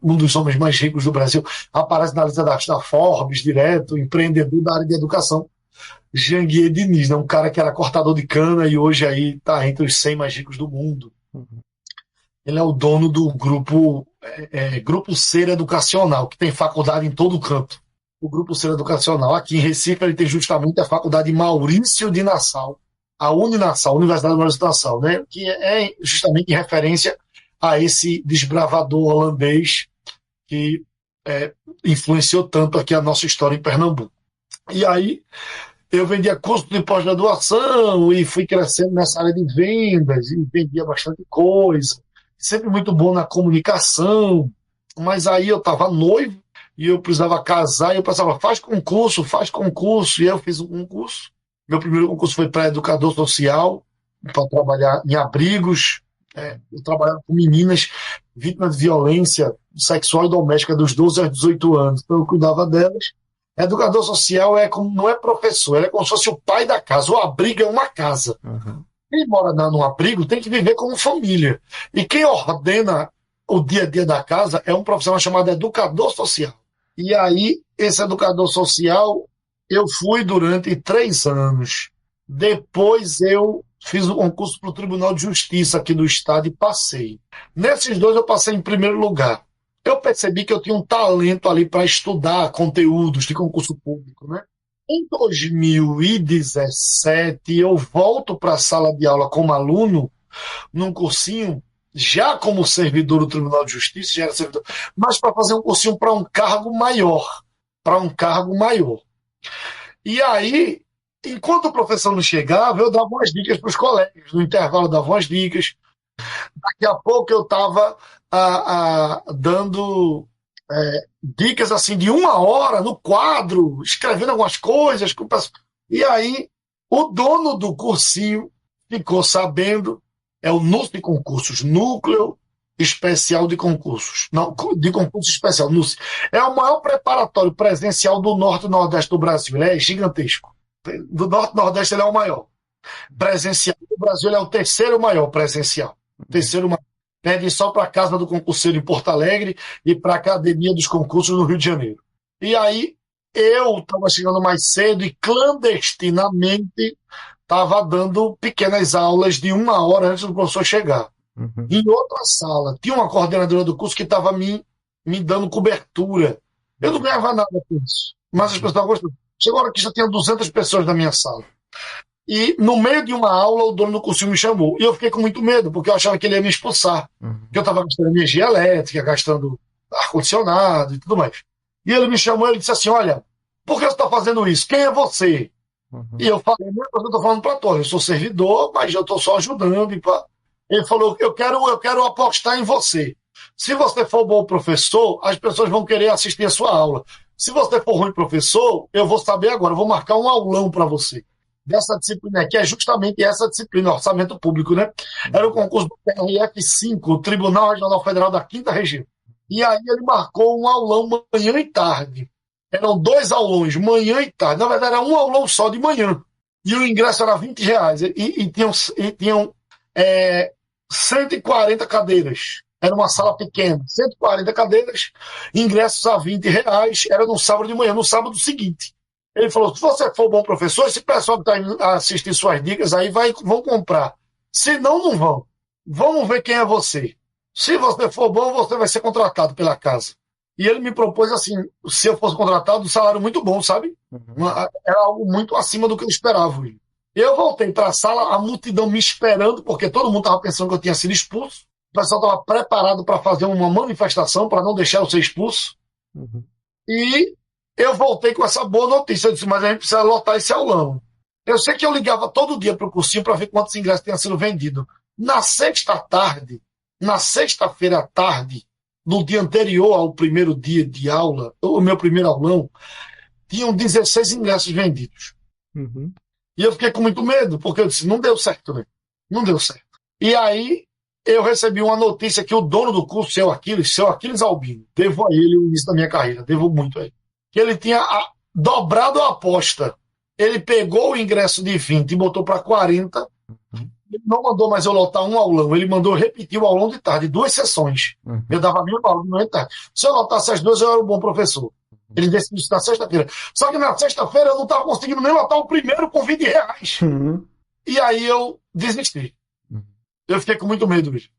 um dos homens mais ricos do Brasil. Aparece na lista da Forbes, direto, empreendedor da área de educação. Janguier Diniz, né, um cara que era cortador de cana e hoje aí está entre os 100 mais ricos do mundo. Ele é o dono do Grupo Ser Educacional, que tem faculdade em todo canto. O Grupo Ser Educacional, aqui em Recife, ele tem justamente a faculdade Maurício de Nassau, a Uninassau, a Universidade Maurício de Nassau, né? Que é justamente em referência a esse desbravador holandês que influenciou tanto aqui a nossa história em Pernambuco. E aí eu vendia curso de pós-graduação e fui crescendo nessa área de vendas e vendia bastante coisa. Sempre muito bom na comunicação, mas aí eu estava noivo e eu precisava casar e eu pensava, faz concurso, e aí eu fiz um concurso. Meu primeiro concurso foi para educador social, para trabalhar em abrigos. Eu trabalhava com meninas vítimas de violência sexual e doméstica dos 12 aos 18 anos, então eu cuidava delas. Educador social não é professor, ele é como se fosse o pai da casa. O abrigo é uma casa. Uhum. Quem mora no abrigo tem que viver como família. E quem ordena o dia a dia da casa é um profissional chamado educador social. E aí, esse educador social, eu fui durante 3 anos. Depois eu fiz um concurso para o Tribunal de Justiça aqui do Estado e passei. Nesses 2 eu passei em primeiro lugar. Eu percebi que eu tinha um talento ali para estudar conteúdos de concurso público, né? Em 2017, eu volto para a sala de aula como aluno, num cursinho, já como servidor do Tribunal de Justiça, já era servidor, mas para fazer um cursinho para um cargo maior. E aí, enquanto o professor não chegava, eu dava umas dicas para os colegas. No intervalo, eu dava umas dicas. Daqui a pouco eu estava dando dicas assim de 1 hora no quadro, escrevendo algumas coisas. E aí o dono do cursinho ficou sabendo, é o NUS de concursos, Núcleo Especial de Concursos. Não, de concurso especial, NUS. É o maior preparatório presencial do Norte e Nordeste do Brasil. Ele é gigantesco. Do Norte e Nordeste ele é o maior. Presencial do Brasil ele é o terceiro maior presencial. Terceiro maior. Pede só para a Casa do Concurseiro em Porto Alegre e para a Academia dos Concursos no Rio de Janeiro. E aí eu estava chegando mais cedo e clandestinamente estava dando pequenas aulas de 1 hora antes do professor chegar. Em outra sala, tinha uma coordenadora do curso que estava me dando cobertura. Eu não ganhava nada com isso, mas as pessoas estavam gostando. Chegou a hora que já tinha 200 pessoas na minha sala. E no meio de uma aula, o dono do cursinho me chamou. E eu fiquei com muito medo, porque eu achava que ele ia me expulsar. Porque eu estava gastando energia elétrica, gastando ar-condicionado e tudo mais. E ele me chamou e ele disse assim, olha, por que você está fazendo isso? Quem é você? E eu falei, eu estou falando para todos, eu sou servidor, mas eu estou só ajudando. Ele falou, eu quero apostar em você. Se você for bom professor, as pessoas vão querer assistir a sua aula. Se você for ruim professor, eu vou saber agora, eu vou marcar um aulão para você. Dessa disciplina, que é justamente essa disciplina, orçamento público, né? Era o concurso do TRF5, o Tribunal Regional Federal da 5ª Região. E aí ele marcou um aulão manhã e tarde. Eram 2 aulões, manhã e tarde. Na verdade, era um aulão só de manhã. E o ingresso era R$ 20. E tinham 140 cadeiras. Era uma sala pequena. 140 cadeiras, ingressos a R$ 20. Era no sábado de manhã, no sábado seguinte. Ele falou, se você for bom professor, esse pessoal que está indo assistir suas dicas aí vão comprar. Se não, não vão. Vamos ver quem é você. Se você for bom, você vai ser contratado pela casa. E ele me propôs assim, se eu fosse contratado, um salário muito bom, sabe? Era algo muito acima do que eu esperava. Eu voltei para a sala, a multidão me esperando, porque todo mundo estava pensando que eu tinha sido expulso. O pessoal estava preparado para fazer uma manifestação, para não deixar eu ser expulso. E eu voltei com essa boa notícia. Eu disse, mas a gente precisa lotar esse aulão. Eu sei que eu ligava todo dia para o cursinho para ver quantos ingressos tinham sido vendidos. Na sexta-feira à tarde, no dia anterior ao primeiro dia de aula, o meu primeiro aulão, tinham 16 ingressos vendidos. E eu fiquei com muito medo, porque eu disse, não deu certo, né? Não deu certo. E aí eu recebi uma notícia que o dono do curso, seu Aquiles Albino, devo a ele o início da minha carreira, devo muito a ele, que ele tinha dobrado a aposta. Ele pegou o ingresso de 20 e botou para 40. Ele não mandou mais eu lotar um aulão, ele mandou repetir o aulão de tarde, 2 sessões. Eu dava a mesma aula de manhã e tarde. Se eu lotasse as 2, eu era um bom professor. Ele decidiu isso na sexta-feira. Só que na sexta-feira eu não estava conseguindo nem lotar o primeiro com R$ 20. E aí eu desisti. Eu fiquei com muito medo mesmo.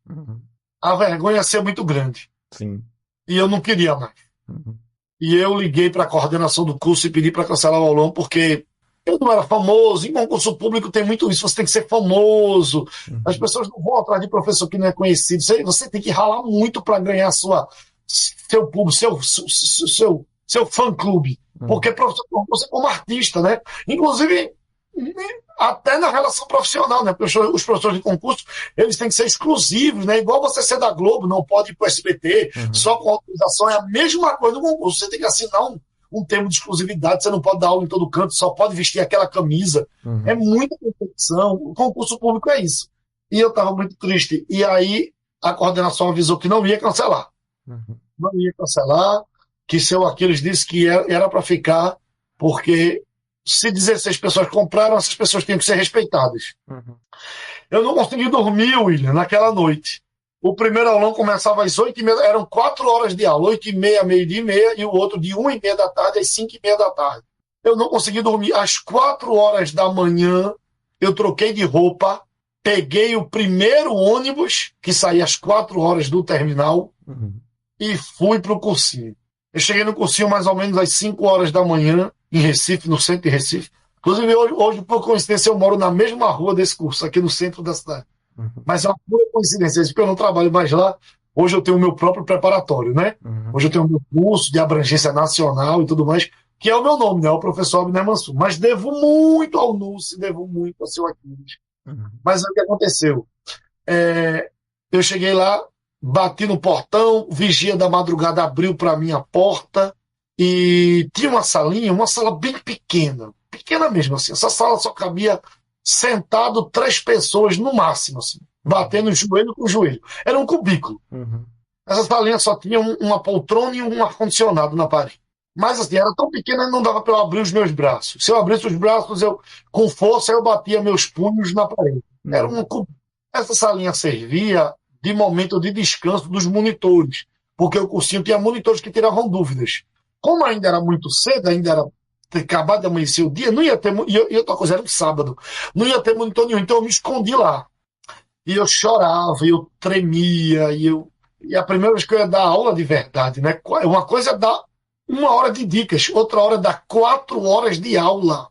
A vergonha ia ser muito grande. Sim. E eu não queria mais. E eu liguei para a coordenação do curso e pedi para cancelar o aulão, porque eu não era famoso. Em concurso público tem muito isso, você tem que ser famoso. As pessoas não vão atrás de professor que não é conhecido. Você tem que ralar muito para ganhar seu público, seu fã-clube. Porque professor, você como artista, né? Inclusive, até na relação profissional, né? Porque os professores de concurso, eles têm que ser exclusivos, né? Igual você ser da Globo, não pode ir para o SBT, só com autorização. É a mesma coisa no concurso. Você tem que assinar um termo de exclusividade, você não pode dar aula em todo canto, só pode vestir aquela camisa. É muita competição. O concurso público é isso. E eu estava muito triste. E aí a coordenação avisou que não ia cancelar. Não ia cancelar, que seu Aquiles disse que era para ficar, porque se 16 pessoas compraram, essas pessoas tinham que ser respeitadas. Eu não consegui dormir, William, naquela noite. O primeiro aulão começava às 8h30, eram 4 horas de aula, 8h30, meio-dia e meia, e o outro de 1h30 da tarde às 5h30 da tarde. Eu não consegui dormir. Às 4 horas da manhã, eu troquei de roupa, peguei o primeiro ônibus, que saía às 4 horas do terminal, e fui para o cursinho. Eu cheguei no cursinho mais ou menos às 5 horas da manhã, em Recife, no centro de Recife. Inclusive, hoje, por coincidência, eu moro na mesma rua desse curso, aqui no centro da cidade. Mas é uma pura coincidência, porque eu não trabalho mais lá. Hoje eu tenho o meu próprio preparatório, né? Hoje eu tenho o meu curso de abrangência nacional e tudo mais, que é o meu nome, né? O professor Abner Mansur. Mas devo muito ao NUS, devo muito ao seu Aquiles. Mas o que aconteceu? Eu cheguei lá, bati no portão, o vigia da madrugada abriu para mim a porta e tinha uma salinha, uma sala bem pequena, pequena mesmo assim. Essa sala só cabia sentado 3 pessoas no máximo, assim, batendo joelho com joelho. Era um cubículo. Essa salinha só tinha uma poltrona e um ar-condicionado na parede. Mas assim, era tão pequena que não dava para eu abrir os meus braços. Se eu abrisse os braços, com força, eu batia meus punhos na parede. Era um cubículo. Essa salinha servia de momento de descanso dos monitores, porque o cursinho tinha monitores que tiravam dúvidas. Como ainda era muito cedo, ainda era acabado de amanhecer o dia, não ia ter, e outra coisa, era um sábado, não ia ter monitor nenhum, então eu me escondi lá. E eu chorava, e eu tremia, e a primeira vez que eu ia dar aula de verdade, né? Uma coisa é dar 1 hora de dicas, outra hora é dar 4 horas de aula.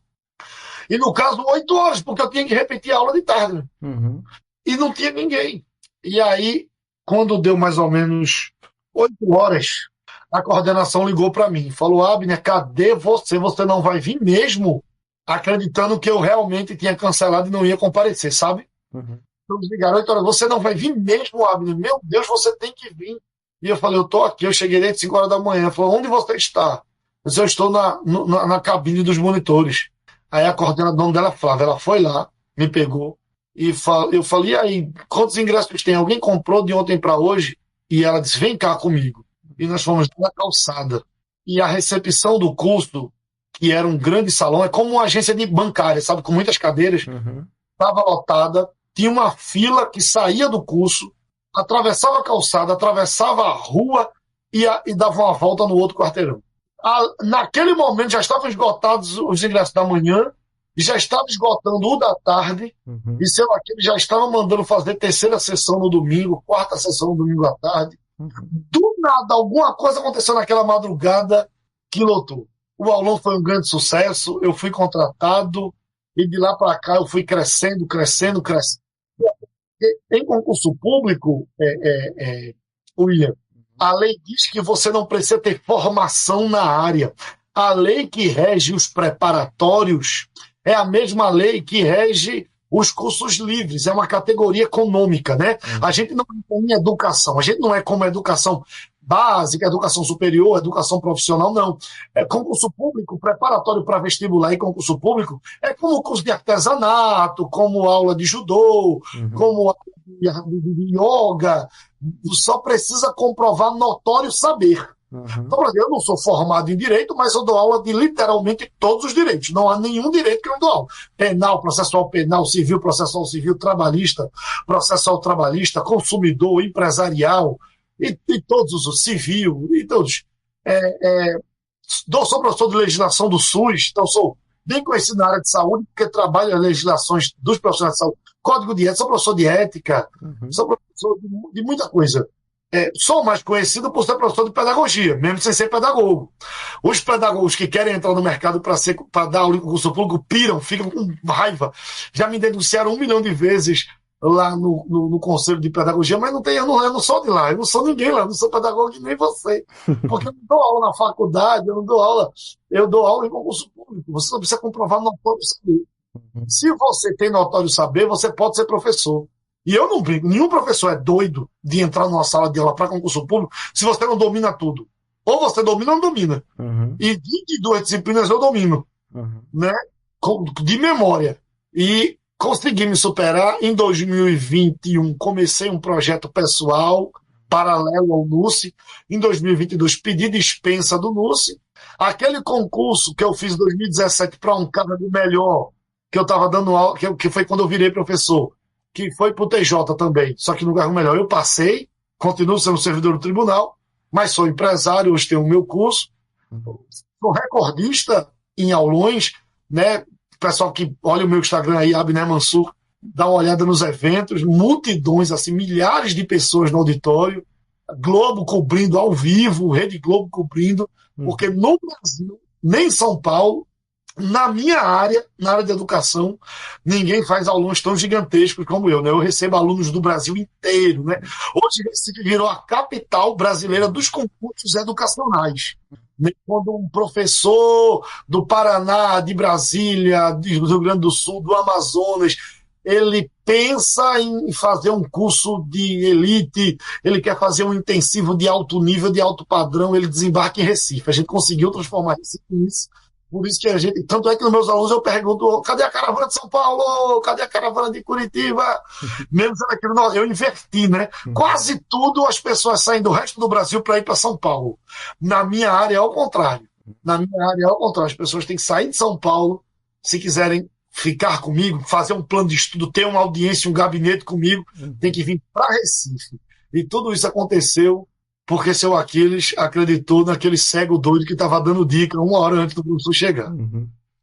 E no caso, 8 horas, porque eu tinha que repetir a aula de tarde. E não tinha ninguém. E aí, quando deu mais ou menos 8 horas, a coordenação ligou para mim. Falou, Abner, cadê você? Você não vai vir mesmo? Acreditando que eu realmente tinha cancelado e não ia comparecer, sabe? Então eles ligaram 8 horas. Você não vai vir mesmo, Abner? Meu Deus, você tem que vir. E eu falei, eu tô aqui. Eu cheguei desde 5 horas da manhã. Falou, onde você está? Eu disse, eu estou na cabine dos monitores. Aí a coordenadora, o nome dela é Flávia, ela foi lá, me pegou. E eu falei, e aí, quantos ingressos tem? Alguém comprou de ontem para hoje? E ela disse, vem cá comigo. E nós fomos na calçada. E a recepção do curso, que era um grande salão, é como uma agência de bancária, sabe, com muitas cadeiras, estava lotada, tinha uma fila que saía do curso, atravessava a calçada, atravessava a rua e dava uma volta no outro quarteirão. Naquele momento já estavam esgotados os ingressos da manhã, e já estava esgotando o da tarde, e sei lá, que ele já estava mandando fazer 3ª sessão no domingo, 4ª sessão no domingo à tarde. Do nada, alguma coisa aconteceu naquela madrugada que lotou. O aulão foi um grande sucesso, eu fui contratado, e de lá para cá eu fui crescendo. Em concurso público, William, a lei diz que você não precisa ter formação na área. A lei que rege os preparatórios é a mesma lei que rege os cursos livres, é uma categoria econômica, né? A gente não tem educação, a gente não é como a educação básica, educação superior, educação profissional, não. É concurso público, preparatório para vestibular e concurso público, é como curso de artesanato, como aula de judô, como aula de yoga, só precisa comprovar notório saber. Então, por exemplo, eu não sou formado em direito, mas eu dou aula de literalmente todos os direitos. Não há nenhum direito que eu não dou aula. Penal, processual penal, processual civil, trabalhista, processual trabalhista, consumidor, empresarial, e todos os civil, e todos. Sou professor de legislação do SUS, então sou bem conhecido na área de saúde, porque trabalho as legislações dos profissionais de saúde. Código de ética, sou professor de ética, sou professor de muita coisa. Sou mais conhecido por ser professor de pedagogia, mesmo sem ser pedagogo. Os pedagogos que querem entrar no mercado para dar aula em concurso público piram, ficam com raiva. Já me denunciaram 1 milhão de vezes lá no Conselho de Pedagogia, mas eu não sou de lá, eu não sou ninguém lá, eu não sou pedagogo nem você. Porque eu não dou aula na faculdade, eu dou aula em concurso público. Você não precisa comprovar notório saber. Se você tem notório saber, você pode ser professor. E eu não brinco, nenhum professor é doido de entrar numa sala de aula para concurso público se você não domina tudo. Ou você domina ou não domina. E 22 disciplinas eu domino, né? De memória. E consegui me superar. Em 2021 comecei um projeto pessoal paralelo ao NUSE. Em 2022 pedi dispensa do NUSE. Aquele concurso que eu fiz em 2017 para um cargo melhor, que eu estava dando aula, que foi quando eu virei professor, que foi para o TJ também, só que no cargo melhor. Eu passei, continuo sendo servidor do tribunal, mas sou empresário, hoje tenho o meu curso, sou recordista em aulões, né? O pessoal que olha o meu Instagram aí, Abner Mansur, dá uma olhada nos eventos, multidões, assim, milhares de pessoas no auditório, Globo cobrindo ao vivo, Rede Globo cobrindo, porque no Brasil, nem em São Paulo, na minha área, na área de educação, ninguém faz alunos tão gigantescos como eu, né? Eu recebo alunos do Brasil inteiro, né? Hoje Recife virou a capital brasileira dos concursos educacionais. Quando um professor do Paraná, de Brasília, do Rio Grande do Sul, do Amazonas, ele pensa em fazer um curso de elite, ele quer fazer um intensivo de alto nível, de alto padrão, ele desembarca em Recife. A gente conseguiu transformar Recife nisso. Por isso que a gente. Tanto é que nos meus alunos eu pergunto: cadê a caravana de São Paulo? Cadê a caravana de Curitiba? Mesmo sendo aquilo, não, eu inverti, né? Quase tudo as pessoas saem do resto do Brasil para ir para São Paulo. Na minha área é ao contrário. Na minha área é ao contrário. As pessoas têm que sair de São Paulo se quiserem ficar comigo, fazer um plano de estudo, ter uma audiência, um gabinete comigo, tem que vir para Recife. E tudo isso aconteceu porque seu Aquiles acreditou naquele cego doido que estava dando dica 1 hora antes do professor chegar.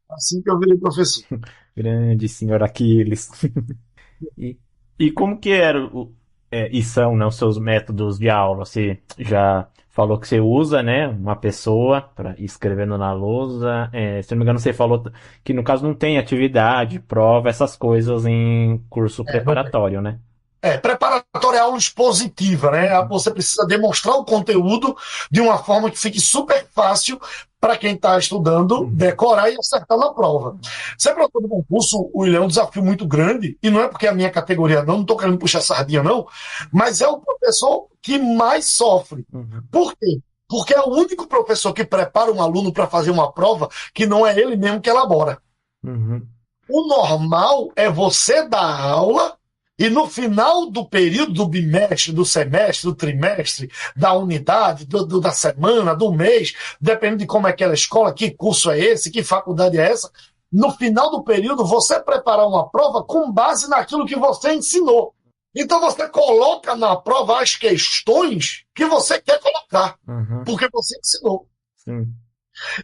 Assim que eu virei professor. Grande senhor Aquiles. E como que e são, né, os seus métodos de aula? Você já falou que você usa, né, uma pessoa para ir escrevendo na lousa. Se não me engano, você falou que no caso não tem atividade, prova, essas coisas em curso preparatório, né? Preparatória é aula expositiva, né? Você precisa demonstrar o conteúdo de uma forma que fique super fácil para quem está estudando decorar e acertar na prova. Ser professor de concurso, William, é um desafio muito grande, e não é porque é a minha categoria, não estou querendo puxar sardinha, não, mas é o professor que mais sofre. Por quê? Porque é o único professor que prepara um aluno para fazer uma prova que não é ele mesmo que elabora. O normal é você dar aula e no final do período, do bimestre, do semestre, do trimestre, da unidade, da semana, do mês, dependendo de como é aquela escola, que curso é esse, que faculdade é essa, no final do período você preparar uma prova com base naquilo que você ensinou. Então você coloca na prova as questões que você quer colocar, porque você ensinou.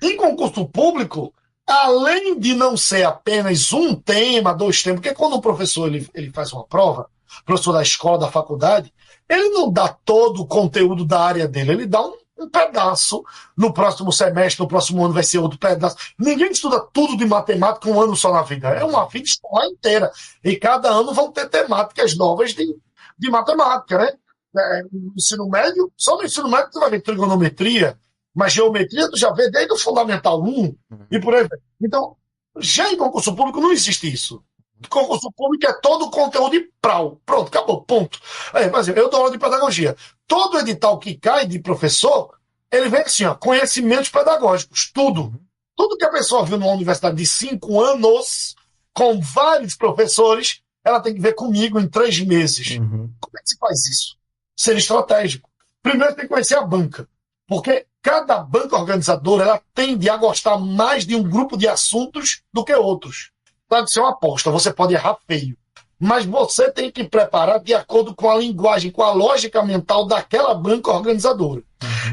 Em concurso público, além de não ser apenas um tema, 2 temas, porque quando o professor ele faz uma prova, professor da escola, da faculdade, ele não dá todo o conteúdo da área dele, ele dá um pedaço. No próximo semestre, no próximo ano vai ser outro pedaço. Ninguém estuda tudo de matemática um ano só na vida. É uma vida escolar inteira. E cada ano vão ter temáticas novas de matemática, né? No ensino médio, só no ensino médio você vai ver trigonometria, mas geometria tu já vê desde o Fundamental 1 e por aí vai. Então, já em concurso público não existe isso. Concurso público é todo o conteúdo de prau. Pronto, acabou, ponto. Por exemplo, eu dou aula de pedagogia. Todo edital que cai de professor, ele vem assim, ó, conhecimentos pedagógicos, tudo. Tudo que a pessoa viu numa universidade de 5 anos, com vários professores, ela tem que ver comigo em 3 meses. Como é que se faz isso? Ser estratégico. Primeiro tem que conhecer a banca. Porque cada banca organizadora ela tende a gostar mais de um grupo de assuntos do que outros. Pode ser uma aposta, você pode errar feio. Mas você tem que preparar de acordo com a linguagem, com a lógica mental daquela banca organizadora.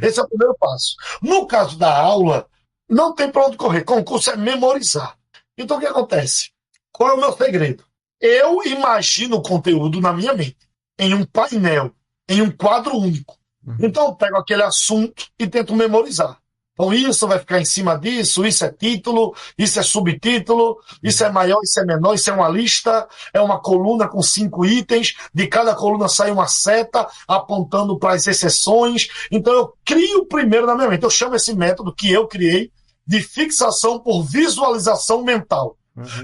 Esse é o primeiro passo. No caso da aula, não tem para onde correr. Concurso é memorizar. Então o que acontece? Qual é o meu segredo? Eu imagino o conteúdo na minha mente, em um painel, em um quadro único. Então eu pego aquele assunto e tento memorizar. Então isso vai ficar em cima disso, isso é título, isso é subtítulo, isso é maior, isso é menor, isso é uma lista, é uma coluna com 5 itens, de cada coluna sai uma seta apontando para as exceções. Então eu crio primeiro na minha mente. Eu chamo esse método que eu criei de fixação por visualização mental.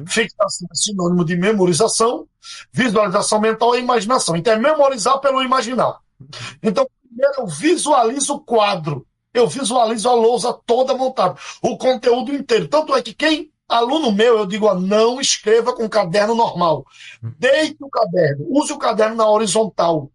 Fixação é sinônimo de memorização, visualização mental é imaginação. Então é memorizar pelo imaginar. Então primeiro eu visualizo o quadro, eu visualizo a lousa toda montada, o conteúdo inteiro. Tanto é que aluno meu, eu digo, não escreva com caderno normal. Deite o caderno, use o caderno na horizontal,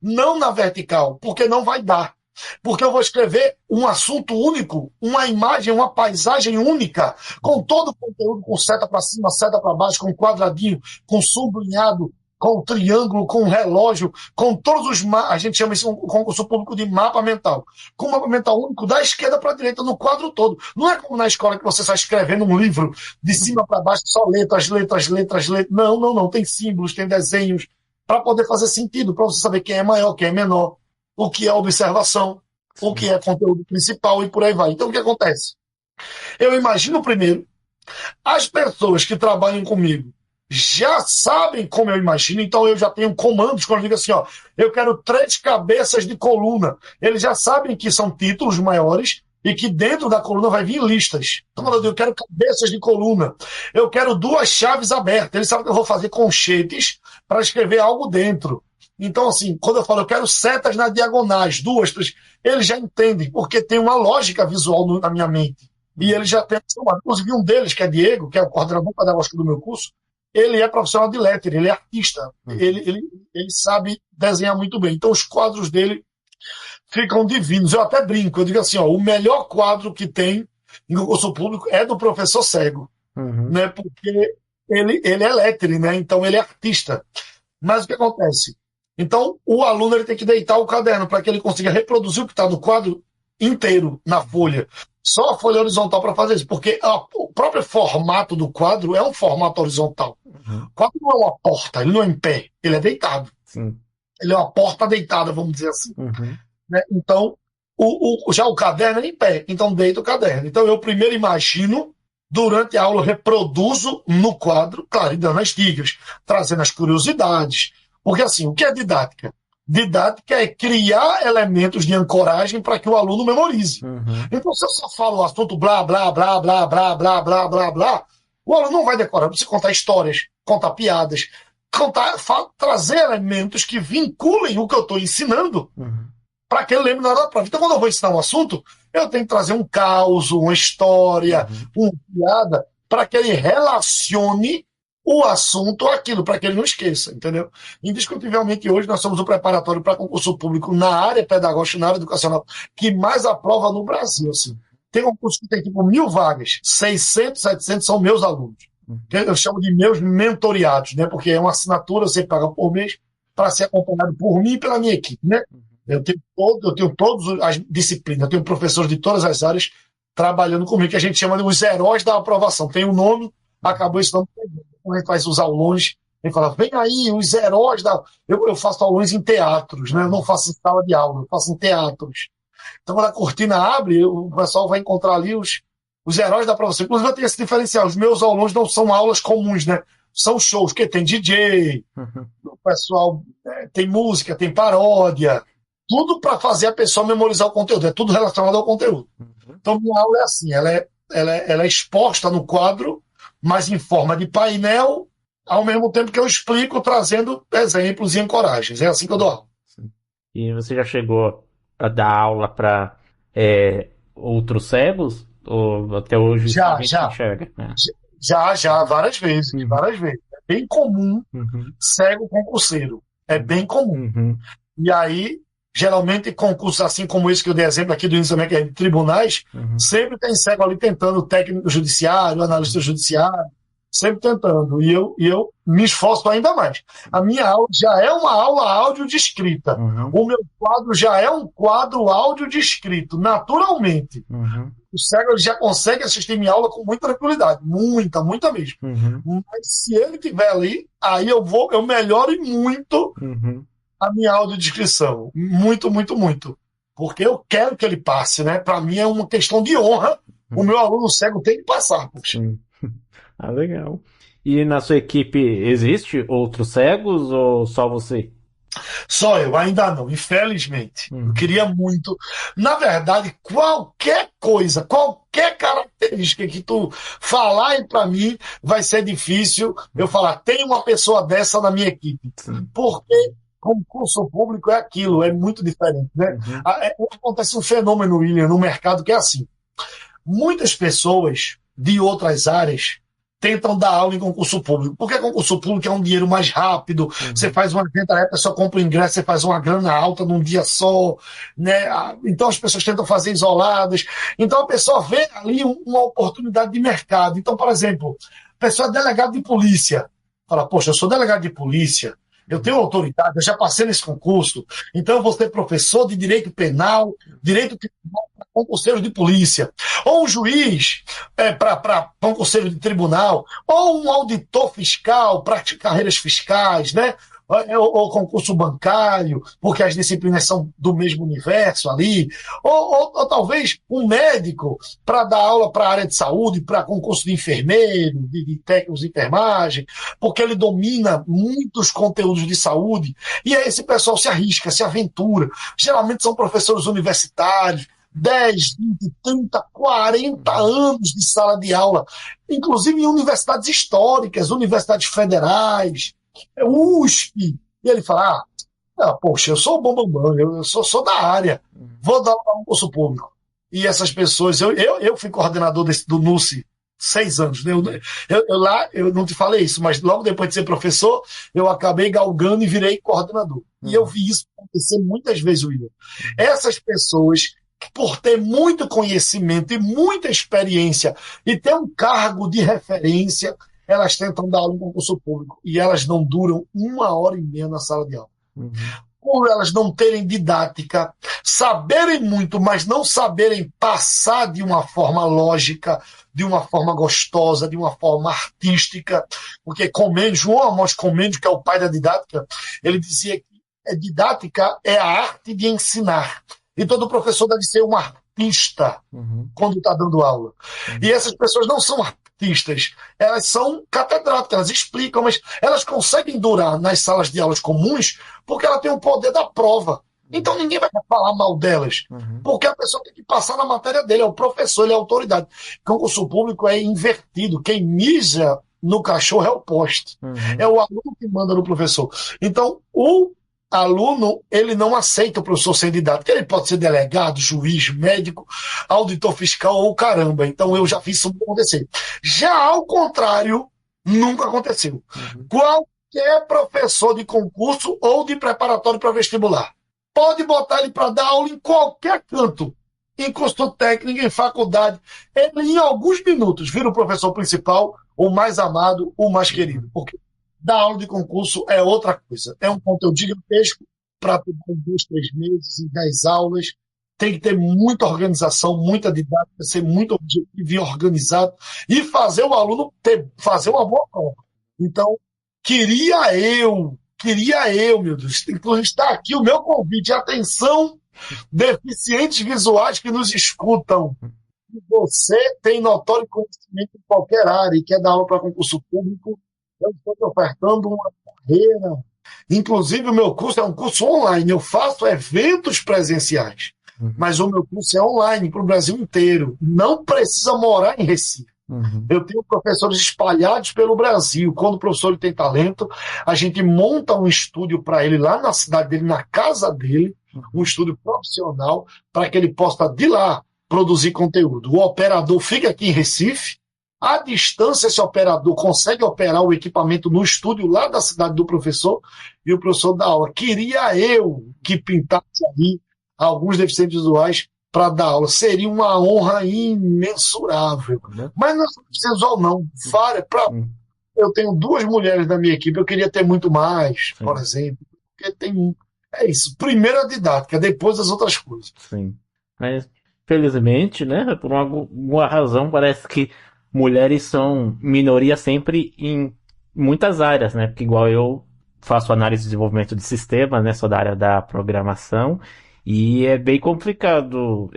não na vertical, porque não vai dar. Porque eu vou escrever um assunto único, uma imagem, uma paisagem única, com todo o conteúdo, com seta para cima, seta para baixo, com quadradinho, com sublinhado, com triângulo, com relógio, com todos os a gente chama isso um concurso público de mapa mental. Com um mapa mental único da esquerda para a direita, no quadro todo. Não é como na escola que você está escrevendo um livro de cima para baixo, só letras, letras, letras, letras. Não, não, não. Tem símbolos, tem desenhos, para poder fazer sentido, para você saber quem é maior, quem é menor, o que é observação, o que é conteúdo principal e por aí vai. Então o que acontece? Eu imagino primeiro, as pessoas que trabalham comigo já sabem como eu imagino, então eu já tenho comandos quando eu digo assim, eu quero 3 cabeças de coluna. Eles já sabem que são títulos maiores e que dentro da coluna vai vir listas. Então, quando eu digo, eu quero cabeças de coluna, eu quero 2 chaves abertas. Ele sabe que eu vou fazer conchetes para escrever algo dentro. Então, assim, quando eu falo, eu quero setas nas diagonais, 2, 3, eles já entendem, porque tem uma lógica visual na minha mente. E eles já têm, inclusive um deles, que é Diego, que é o coordenador pedagógico do meu curso, ele é profissional de lettering, ele é artista, ele sabe desenhar muito bem. Então, os quadros dele ficam divinos. Eu até brinco, eu digo assim, ó, o melhor quadro que tem em concurso público é do professor cego, né? Porque ele é lettering, né? Então ele é artista. Mas o que acontece? Então o aluno ele tem que deitar o caderno para que ele consiga reproduzir o que está no quadro inteiro na folha. Só a folha horizontal para fazer isso, porque o próprio formato do quadro é um formato horizontal. O quadro não é uma porta, ele não é em pé, ele é deitado. Sim. Ele é uma porta deitada, vamos dizer assim. Né? Então, já o caderno é em pé, então deita o caderno. Então eu primeiro imagino, durante a aula eu reproduzo no quadro, claro, e dando as dicas, trazendo as curiosidades. Porque assim, o que é didática? Didática é criar elementos de ancoragem para que o aluno memorize. Então, se eu só falo o assunto blá, blá, blá, blá, blá, blá, blá, blá, blá, o aluno não vai decorar. Você contar histórias, contar piadas, trazer elementos que vinculem o que eu estou ensinando para que ele lembre na hora da prova. Então, quando eu vou ensinar um assunto, eu tenho que trazer um caos, uma história, uma piada, para que ele relacione o assunto àquilo, para que ele não esqueça, entendeu? Indiscutivelmente, hoje nós somos o preparatório para concurso público na área pedagógica, na área educacional, que mais aprova no Brasil. Assim. Tem concurso que tem tipo 1.000 vagas, 600, 700 são meus alunos. Eu chamo de meus mentoriados, né? Porque é uma assinatura, você paga por mês para ser acompanhado por mim e pela minha equipe, né? Eu tenho todas as disciplinas, eu tenho professores de todas as áreas trabalhando comigo, que a gente chama de os heróis da aprovação. Tem um nome, acabou esse nome. Quando a gente faz os aulões, a gente fala, vem aí, os heróis da... Eu faço aulões em teatros, né? Eu não faço em sala de aula, eu faço em teatros. Então, quando a cortina abre, o pessoal vai encontrar ali os heróis da aprovação. Inclusive, eu tenho esse diferencial. Os meus aulões não são aulas comuns, né? São shows, que tem DJ, o pessoal tem música, tem paródia, tudo para fazer a pessoa memorizar o conteúdo, é tudo relacionado ao conteúdo. Então, minha aula é assim, ela é exposta no quadro, mas em forma de painel, ao mesmo tempo que eu explico, trazendo exemplos e encoragens. É assim que eu dou aula. E você já chegou a dar aula para outros cegos? Ou até hoje Já, a gente já. enxerga? Né? Já, várias vezes, várias vezes. É bem comum cego concurseiro. É bem comum. E aí, geralmente, concursos assim como esse que eu dei exemplo aqui do início também, que é de tribunais, sempre tem cego ali tentando, técnico judiciário, analista judiciário, sempre tentando. E eu me esforço ainda mais. A minha aula já é uma aula áudio de escrita. O meu quadro já é um quadro áudio de escrito, naturalmente. O cego ele já consegue assistir minha aula com muita tranquilidade. Muita mesmo. Mas se ele estiver ali, aí eu melhoro muito a minha audiodescrição. Muito. Porque eu quero que ele passe, né? Para mim é uma questão de honra. O meu aluno cego tem que passar. Poxa. Ah, legal. E na sua equipe existe outros cegos ou só você? Só eu, ainda não, infelizmente. Eu queria muito. Na verdade, qualquer coisa, qualquer característica que tu falar para mim, vai ser difícil eu falar, tem uma pessoa dessa na minha equipe. Porque concurso público é aquilo, é muito diferente, né? Acontece um fenômeno, William, no mercado que é assim. Muitas pessoas de outras áreas tentam dar aula em concurso público. Porque concurso público é um dinheiro mais rápido, você faz uma venda, a pessoa compra o ingresso, você faz uma grana alta num dia só, né? Então as pessoas tentam fazer isoladas. Então a pessoa vê ali uma oportunidade de mercado. Então, por exemplo, a pessoa é delegado de polícia. Fala, poxa, eu sou delegado de polícia, eu tenho autoridade, eu já passei nesse concurso, então eu vou ser professor de direito penal, direito criminal para concurseiro de polícia, ou um juiz para concurseiro de tribunal, ou um auditor fiscal para carreiras fiscais, né? Ou concurso bancário, porque as disciplinas são do mesmo universo ali, ou talvez um médico para dar aula para a área de saúde, para concurso de enfermeiro, de técnicos de enfermagem, porque ele domina muitos conteúdos de saúde, e aí esse pessoal se arrisca, se aventura. Geralmente são professores universitários, 10, 20, 30, 40 anos de sala de aula, inclusive em universidades históricas, universidades federais, USP. E ele fala, poxa, eu sou o bambambam, eu sou da área, vou dar um curso público. E essas pessoas, eu fui coordenador do NUSE 6 anos, né? Eu não te falei isso, mas logo depois de ser professor, eu acabei galgando e virei coordenador. E eu vi isso acontecer muitas vezes, William. Essas pessoas, por ter muito conhecimento e muita experiência e ter um cargo de referência, elas tentam dar aula em concurso público e elas não duram 1h30 na sala de aula. Por elas não terem didática, saberem muito, mas não saberem passar de uma forma lógica, de uma forma gostosa, de uma forma artística, porque João Amós Comêndio, que é o pai da didática, ele dizia que a didática é a arte de ensinar. E todo professor deve ser um artista quando está dando aula. E essas pessoas não são artistas, elas são catedráticas, elas explicam, mas elas conseguem durar nas salas de aulas comuns porque ela tem o poder da prova. Então ninguém vai falar mal delas, porque a pessoa tem que passar na matéria dele, é o professor, ele é a autoridade. Concurso público é invertido, quem mija no cachorro é o poste, é o aluno que manda no professor. Então o aluno, ele não aceita o professor sem didática, ele pode ser delegado, juiz, médico, auditor fiscal ou caramba. Então eu já fiz isso acontecer. Já ao contrário, nunca aconteceu. Qualquer professor de concurso ou de preparatório para vestibular pode botar ele para dar aula em qualquer canto, em curso técnico, em faculdade, ele em alguns minutos vira o professor principal, o mais amado, o mais querido, porque dar aula de concurso é outra coisa. É um conteúdo gigantesco para ter 2, 3 meses, em 10 aulas. Tem que ter muita organização, muita didática, ser muito objetivo e organizado e fazer o aluno fazer uma boa prova. Então, queria eu, meu Deus, inclusive está aqui o meu convite. Atenção, deficientes visuais que nos escutam. Se você tem notório conhecimento em qualquer área e quer dar aula para concurso público, eu estou te ofertando uma carreira. Inclusive, o meu curso é um curso online. Eu faço eventos presenciais, mas o meu curso é online para o Brasil inteiro. Não precisa morar em Recife. Eu tenho professores espalhados pelo Brasil. Quando o professor tem talento, a gente monta um estúdio para ele lá na cidade dele, na casa dele, um estúdio profissional, para que ele possa, de lá, produzir conteúdo. O operador fica aqui em Recife. À distância, esse operador consegue operar o equipamento no estúdio lá da cidade do professor e o professor dá aula. Queria eu que pintasse ali alguns deficientes visuais para dar aula. Seria uma honra imensurável. Mas não é só visual, não. Eu tenho 2 mulheres na minha equipe, eu queria ter muito mais, por exemplo. Porque é isso. Primeiro a didática, depois as outras coisas. Sim. Mas, felizmente, né, por alguma razão, parece que mulheres são minoria sempre em muitas áreas, né? Porque igual eu faço análise de desenvolvimento de sistema, né? Sou da área da programação e é bem complicado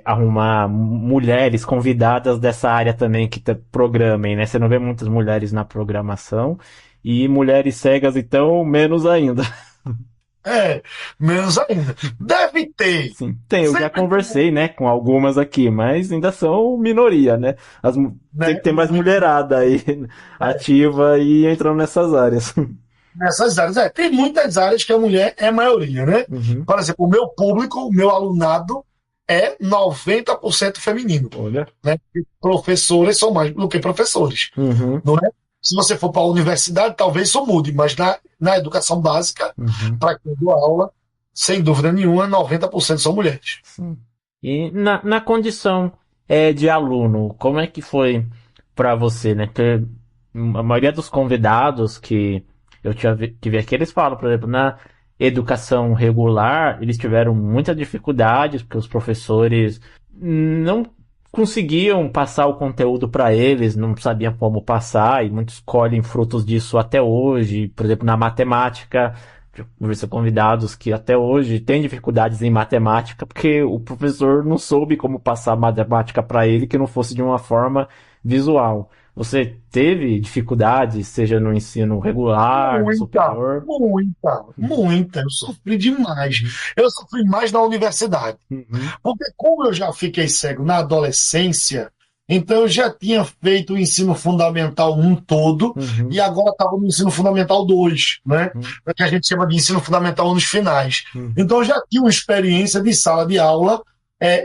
arrumar mulheres convidadas dessa área também que programem, né? Você não vê muitas mulheres na programação e mulheres cegas, então, menos ainda. Menos ainda. Deve ter. Sim, tem. Eu já conversei, né, com algumas aqui, mas ainda são minoria, né? Tem que ter mais mulherada aí ativa e entrando nessas áreas. Nessas áreas, tem muitas áreas que a mulher é maioria, né? Por exemplo, o meu público, o meu alunado é 90% feminino. Olha. Né? Professores são mais do que professores. Não é? Se você for para a universidade, talvez isso mude, mas na educação básica, para quem dou aula, sem dúvida nenhuma, 90% são mulheres. Sim. E na condição de aluno, como é que foi para você, né? Porque a maioria dos convidados que eu tive aqui, eles falam, por exemplo, na educação regular, eles tiveram muita dificuldade, porque os professores não conseguiam passar o conteúdo para eles, não sabiam como passar, e muitos colhem frutos disso até hoje. Por exemplo, na matemática, conversei com convidados que até hoje têm dificuldades em matemática, porque o professor não soube como passar matemática para ele que não fosse de uma forma visual. Você teve dificuldades, seja no ensino regular, no superior? Muita. Eu sofri demais. Eu sofri mais na universidade. Porque como eu já fiquei cego na adolescência, então eu já tinha feito o ensino fundamental 1 todo e agora estava no ensino fundamental 2, né? Que a gente chama de ensino fundamental nos finais. Então eu já tinha uma experiência de sala de aula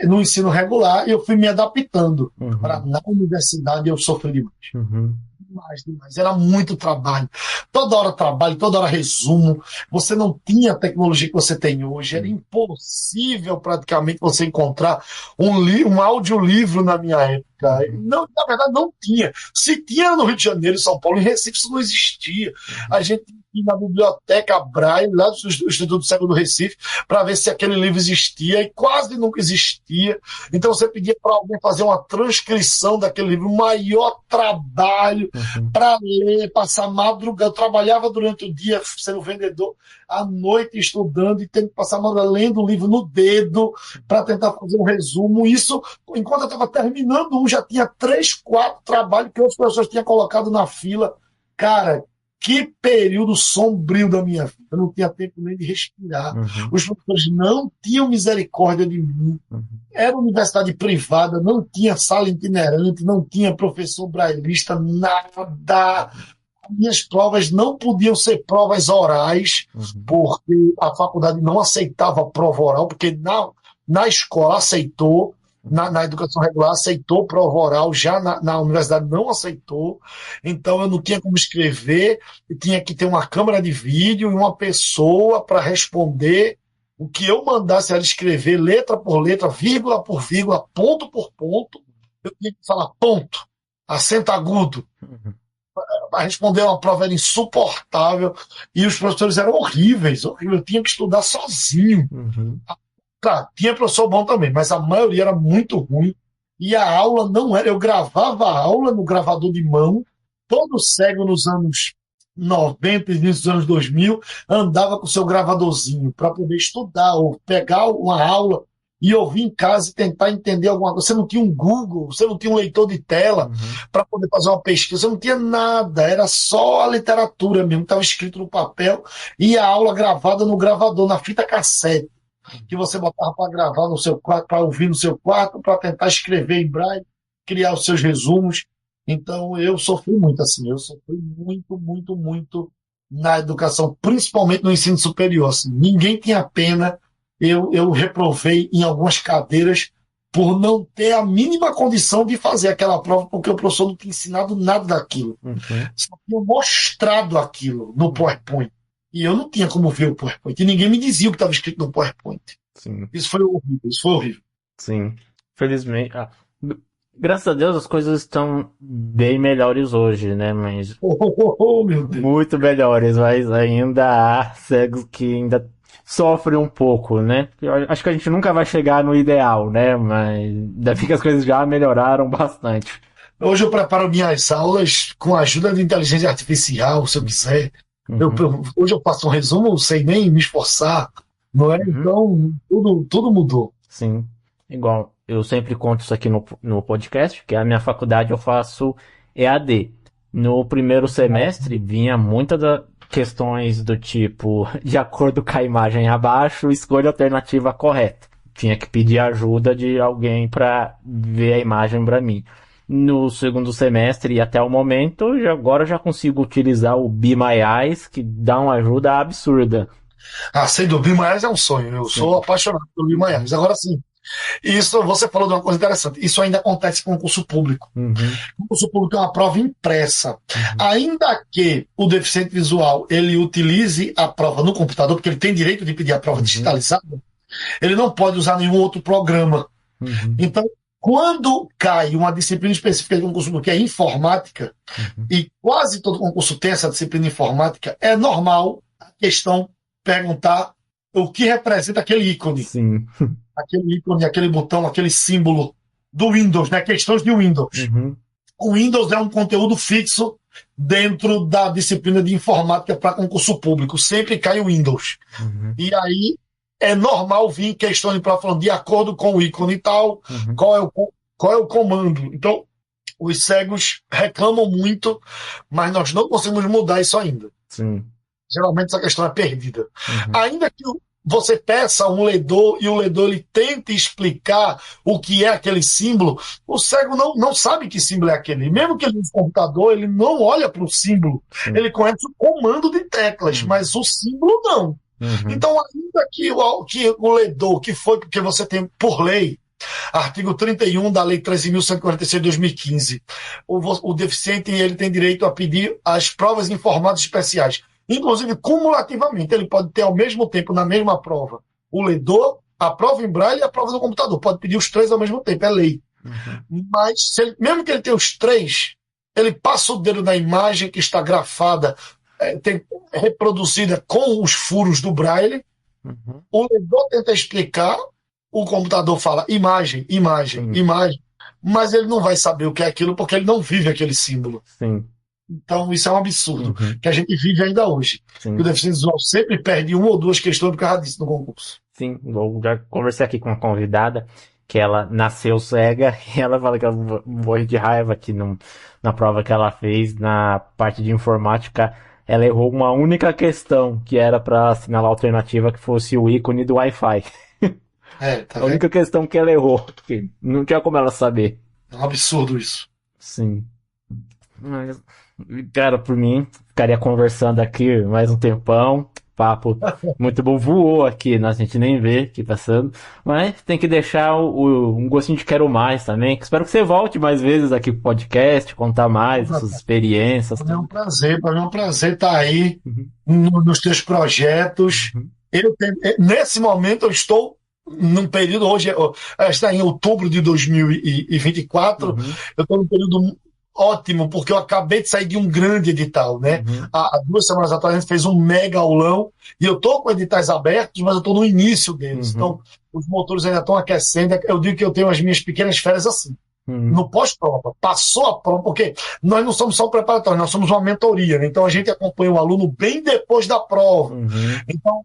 no ensino regular e eu fui me adaptando. Na universidade eu sofri demais. Demais. Era muito trabalho, toda hora resumo. Você não tinha a tecnologia que você tem hoje. Era impossível praticamente você encontrar um audiolivro na minha época. Não, na verdade, não tinha. Se tinha no Rio de Janeiro, São Paulo, em Recife, isso não existia. A gente ia na biblioteca Braille, lá do Instituto Cego do Recife, para ver se aquele livro existia, e quase nunca existia. Então você pedia para alguém fazer uma transcrição daquele livro, o maior trabalho para ler, passar madrugada. Eu trabalhava durante o dia sendo vendedor, à noite estudando e tendo que passar madrugada lendo o livro no dedo para tentar fazer um resumo. Isso, enquanto eu estava terminando já tinha 3, 4 trabalhos que outras pessoas tinham colocado na fila. Cara, que período sombrio da minha vida. Eu não tinha tempo nem de respirar. Os professores não tinham misericórdia de mim. Era universidade privada, não tinha sala itinerante, não tinha professor brailista, nada. Minhas provas não podiam ser provas orais, porque a faculdade não aceitava prova oral, porque na escola aceitou, na educação regular aceitou prova oral, já na universidade não aceitou. Então eu não tinha como escrever, tinha que ter uma câmera de vídeo e uma pessoa para responder. O que eu mandasse era escrever letra por letra, vírgula por vírgula, ponto por ponto. Eu tinha que falar ponto, acento agudo. Para responder uma prova era insuportável e os professores eram horríveis. Eu tinha que estudar sozinho. Claro, tinha professor bom também, mas a maioria era muito ruim. E a aula não era. Eu gravava a aula no gravador de mão. Todo cego nos anos 90 e início dos anos 2000 andava com o seu gravadorzinho para poder estudar ou pegar uma aula e ouvir em casa e tentar entender alguma coisa. Você não tinha um Google, você não tinha um leitor de tela para poder fazer uma pesquisa, você não tinha nada, era só a literatura mesmo, estava escrito no papel e a aula gravada no gravador, na fita cassete, que você botava para gravar no seu quarto, para ouvir no seu quarto, para tentar escrever em braille, criar os seus resumos. Então eu sofri muito assim, eu sofri muito na educação, principalmente no ensino superior. Assim. Ninguém tinha pena. Eu reprovei em algumas cadeiras por não ter a mínima condição de fazer aquela prova, porque o professor não tinha ensinado nada daquilo. Só tinha mostrado aquilo no PowerPoint. E eu não tinha como ver o PowerPoint. E ninguém me dizia o que estava escrito no PowerPoint. Sim. Isso foi horrível. Sim. Felizmente. Graças a Deus as coisas estão bem melhores hoje, né? Mas. Meu Deus. Muito melhores, mas ainda há cegos que ainda sofrem um pouco, né? Eu acho que a gente nunca vai chegar no ideal, né? Mas ainda bem que as coisas já melhoraram bastante. Hoje eu preparo minhas aulas com a ajuda de inteligência artificial, se eu quiser. Hoje eu faço um resumo sem nem me esforçar, não é? Então, tudo mudou. Sim, igual. Eu sempre conto isso aqui no podcast, que a minha faculdade eu faço EAD. No primeiro semestre vinha muitas questões do tipo, de acordo com a imagem abaixo, escolha a alternativa correta. Tinha que pedir ajuda de alguém para ver a imagem para mim. No segundo semestre e até o momento, agora eu já consigo utilizar o Be My Eyes, que dá uma ajuda absurda. Sem dúvida, Be My Eyes é um sonho. Eu sou apaixonado pelo Be My Eyes. Agora sim, isso você falou de uma coisa interessante. Isso ainda acontece com o concurso público. O concurso público é uma prova impressa. Ainda que o deficiente visual ele utilize a prova no computador, porque ele tem direito de pedir a prova digitalizada, ele não pode usar nenhum outro programa. Então, quando cai uma disciplina específica de concurso público, que é informática, e quase todo concurso tem essa disciplina informática, é normal a questão perguntar o que representa aquele ícone. Sim. Aquele ícone, aquele botão, aquele símbolo do Windows, né? Questões de Windows. O Windows é um conteúdo fixo dentro da disciplina de informática para concurso público. Sempre cai o Windows. E aí é normal vir questões para falando de acordo com o ícone e tal, qual é o comando. Então, Os cegos reclamam muito, mas nós não conseguimos mudar isso ainda. Sim. Geralmente essa questão é perdida. Uhum. Ainda que você peça a um ledor e o ledor ele tente explicar o que é aquele símbolo, o cego não sabe que símbolo é aquele. Mesmo que ele use computador, ele não olha para o símbolo. Sim. Ele conhece o comando de teclas, mas o símbolo não. Uhum. Então, ainda que o ledor, que foi porque você tem por lei, artigo 31 da Lei 13.146 de 2015, o deficiente ele tem direito a pedir as provas em formatos especiais. Inclusive, cumulativamente, ele pode ter ao mesmo tempo, na mesma prova, o ledor, a prova em braille e a prova no computador. Pode pedir os três ao mesmo tempo, é lei. Uhum. Mas, mesmo que ele tenha os três, ele passa o dedo na imagem que está grafada, reproduzida com os furos do braille. Uhum. O ledor tenta explicar, o computador fala imagem, imagem, Sim. imagem, mas ele não vai saber o que é aquilo porque ele não vive aquele símbolo. Sim. Então, isso é um absurdo Uhum. que a gente vive ainda hoje. Sim. Que o deficiente visual sempre perde uma ou duas questões por causa disso no concurso. Sim, eu já conversei aqui com uma convidada que ela nasceu cega e ela fala que ela morre de raiva que na prova que ela fez na parte de informática ela errou uma única questão que era para assinalar a alternativa que fosse o ícone do Wi-Fi. Tá A única questão que ela errou, porque não tinha como ela saber. É um absurdo isso. Sim. Mas, cara, por mim, ficaria conversando aqui mais um tempão. Papo muito bom, voou aqui, né? A gente nem vê aqui passando. Mas tem que deixar um gostinho de quero mais também. Espero que você volte mais vezes aqui pro podcast, contar mais das suas experiências. Para mim é um prazer estar aí nos teus projetos. Uhum. Nesse momento eu estou num período, hoje está em outubro de 2024, eu estou num período ótimo, porque eu acabei de sair de um grande edital, né? Uhum. Há 2 semanas atrás a gente fez um mega aulão e eu estou com editais abertos, mas eu estou no início deles. Uhum. Então, os motores ainda estão aquecendo. Eu digo que eu tenho as minhas pequenas férias assim. No pós-prova, passou a prova, porque nós não somos só um preparatório, nós somos uma mentoria, né? Então a gente acompanha o aluno bem depois da prova. Então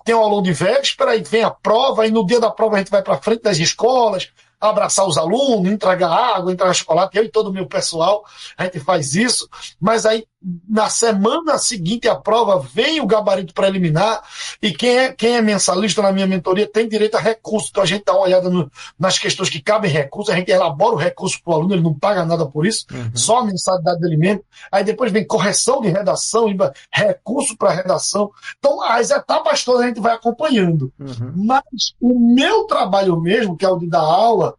tem o aluno de véspera, aí vem a prova, aí no dia da prova a gente vai para frente das escolas, abraçar os alunos, entregar água, entregar chocolate, eu e todo o meu pessoal, a gente faz isso, mas aí na semana seguinte à prova vem o gabarito preliminar e quem é mensalista na minha mentoria tem direito a recurso, então a gente dá uma olhada nas questões que cabem recurso, a gente elabora o recurso para o aluno, ele não paga nada por isso, só a mensalidade de alimento, aí depois vem correção de redação, recurso para redação, então as etapas todas a gente vai acompanhando, mas o meu trabalho mesmo, que é o de dar aula,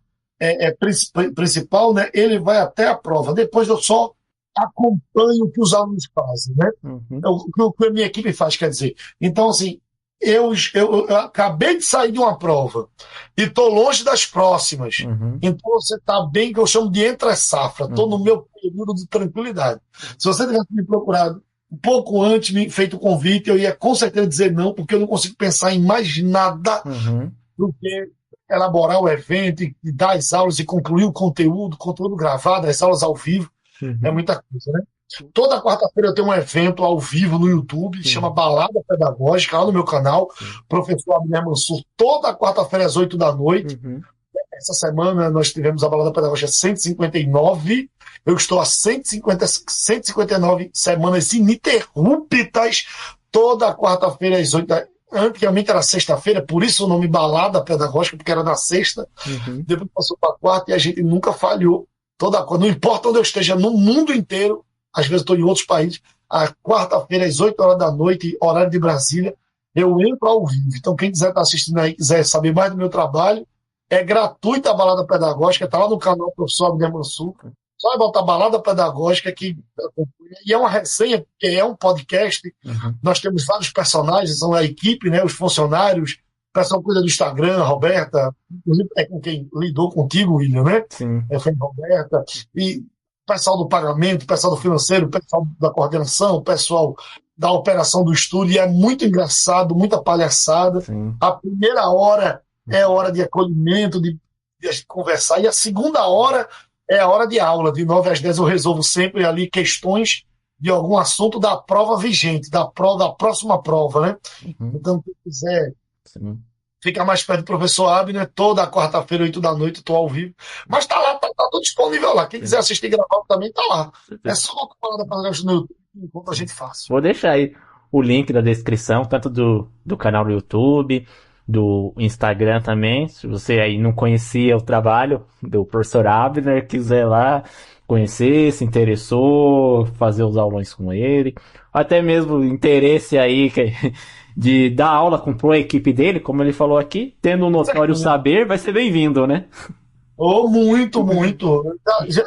principal, né, ele vai até a prova, depois eu só acompanho o que os alunos fazem, né? O que a minha equipe faz, quer dizer. Então, assim, eu acabei de sair de uma prova e estou longe das próximas. Então, você está bem, que eu chamo de entre-safra. Estou no meu período de tranquilidade. Se você tivesse me procurado um pouco antes, me feito o convite, eu ia com certeza dizer não, porque eu não consigo pensar em mais nada do que elaborar o evento e dar as aulas e concluir o conteúdo gravado, as aulas ao vivo. É muita coisa, né? Toda quarta-feira eu tenho um evento ao vivo no YouTube, chama Balada Pedagógica, lá no meu canal, professor Abner Mansur, toda quarta-feira às 8 da noite. Essa semana nós tivemos a Balada Pedagógica 159, eu estou há 159 semanas ininterruptas, toda quarta-feira às 8 da noite. Antigamente era sexta-feira, por isso o nome Balada Pedagógica, porque era na sexta, depois passou para quarta e a gente nunca falhou. Não importa onde eu esteja, no mundo inteiro, às vezes estou em outros países, a quarta-feira, às 8 horas da noite, horário de Brasília, eu entro ao vivo. Então, quem quiser estar assistindo aí, quiser saber mais do meu trabalho, é gratuita a Balada Pedagógica, está lá no canal Professor Abner Mansur. Só vai botar Balada Pedagógica, e é uma resenha, porque é um podcast. Nós temos vários personagens, são a equipe, né, os funcionários, o pessoal cuida do Instagram, a Roberta, inclusive é com quem lidou contigo, William, né? Sim. Foi a Roberta, e o pessoal do pagamento, o pessoal do financeiro, o pessoal da coordenação, o pessoal da operação do estúdio, e é muito engraçado, muita palhaçada. A primeira hora é a hora de acolhimento, de a gente conversar, e a segunda hora é a hora de aula, de 9 às 10 eu resolvo sempre ali questões de algum assunto da prova vigente, da próxima prova, né? Então, quem quiser ficar mais perto do professor Abner, toda quarta-feira, 8 da noite, eu estou ao vivo. Mas tá lá, tá tá tudo disponível lá. Quem quiser assistir gravado também tá lá. É só uma parada para no YouTube, enquanto a gente faz. Vou deixar aí o link da descrição, tanto do canal do YouTube, do Instagram também. Se você aí não conhecia o trabalho do professor Abner, quiser lá conhecer, se interessou, fazer os aulões com ele, até mesmo interesse aí de dar aula com a equipe dele, como ele falou aqui, tendo um notório saber, vai ser bem-vindo, né? Oh, muito, muito.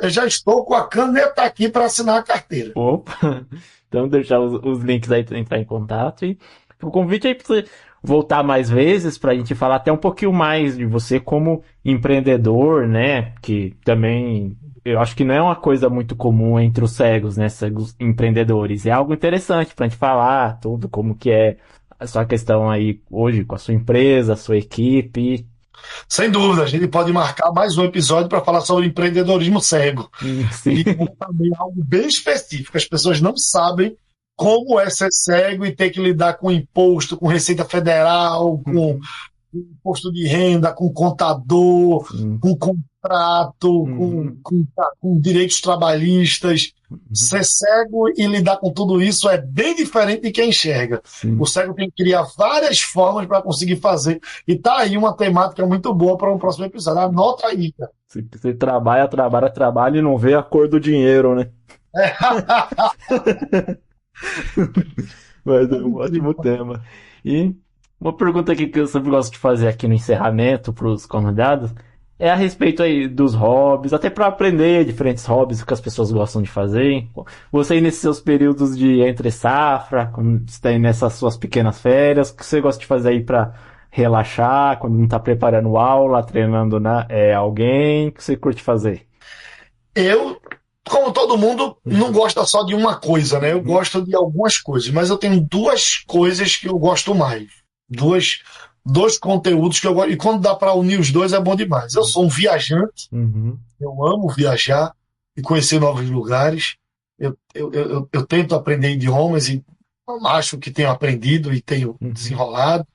Já estou com a caneta aqui para assinar a carteira. Opa! Então deixar os links aí para entrar em contato e o convite aí para você voltar mais vezes para a gente falar até um pouquinho mais de você como empreendedor, né? Que também eu acho que não é uma coisa muito comum entre os cegos, né? Cegos empreendedores. É algo interessante para a gente falar tudo como que é a sua questão aí hoje com a sua empresa, a sua equipe. Sem dúvida, a gente pode marcar mais um episódio para falar sobre empreendedorismo cego. Sim. E também algo bem específico. As pessoas não sabem como é ser cego e ter que lidar com imposto, com Receita Federal, com imposto de renda, com contador, com contrato, com direitos trabalhistas. Ser cego e lidar com tudo isso é bem diferente de quem enxerga. O cego tem que criar várias formas para conseguir fazer. E tá aí uma temática muito boa para um próximo episódio. Anota aí, cara. Você trabalha e não vê a cor do dinheiro, né? Mas é um ótimo tema. E uma pergunta aqui que eu sempre gosto de fazer aqui no encerramento para os convidados é a respeito aí dos hobbies, até para aprender diferentes hobbies que as pessoas gostam de fazer. Você aí nesses seus períodos de entre safra, quando você está aí nessas suas pequenas férias, o que você gosta de fazer aí para relaxar, quando não está preparando aula, treinando alguém, o que você curte fazer? Eu, como todo mundo, não gosta só de uma coisa, né? Eu gosto de algumas coisas, mas eu tenho duas coisas que eu gosto mais. Dois conteúdos que eu gosto. E quando dá para unir os dois é bom demais. Eu sou um viajante, eu amo viajar e conhecer novos lugares. Eu tento aprender idiomas e acho que tenho aprendido e tenho desenrolado.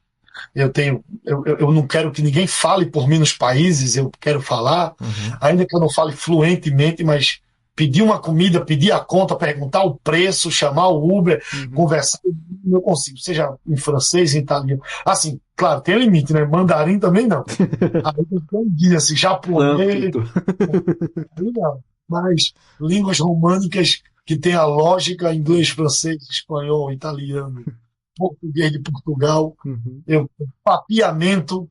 Eu não quero que ninguém fale por mim nos países, eu quero falar, ainda que eu não fale fluentemente, mas pedir uma comida, pedir a conta, perguntar o preço, chamar o Uber, conversar, eu consigo, seja em francês, em italiano. Assim, claro, tem limite, né? Mandarim também não. Aí tem um guia, assim, japonês, não. Mas línguas românicas que tem a lógica, inglês, francês, espanhol, italiano, português de Portugal, papiamento,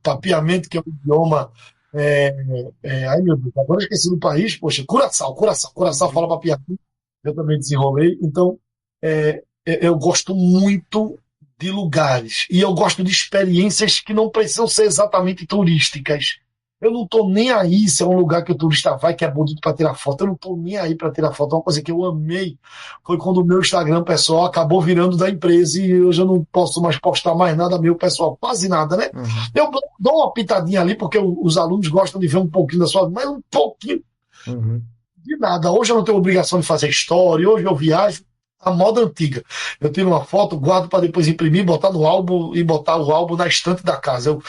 que é um idioma. Ai meu Deus, agora eu esqueci do país, poxa, Curaçao fala papiamento, eu também desenrolei. Então, eu gosto muito de lugares e eu gosto de experiências que não precisam ser exatamente turísticas. Eu não tô nem aí se é um lugar que o turista vai, que é bonito para tirar foto. Eu não tô nem aí para tirar foto. Uma coisa que eu amei foi quando o meu Instagram pessoal acabou virando da empresa e hoje eu não posso mais postar mais nada meu pessoal, quase nada, né? Eu dou uma pitadinha ali porque os alunos gostam de ver um pouquinho da sua vida, mas um pouquinho de nada. Hoje eu não tenho obrigação de fazer história, hoje eu viajo a moda antiga. Eu tiro uma foto, guardo para depois imprimir, botar no álbum e botar o álbum na estante da casa. Eu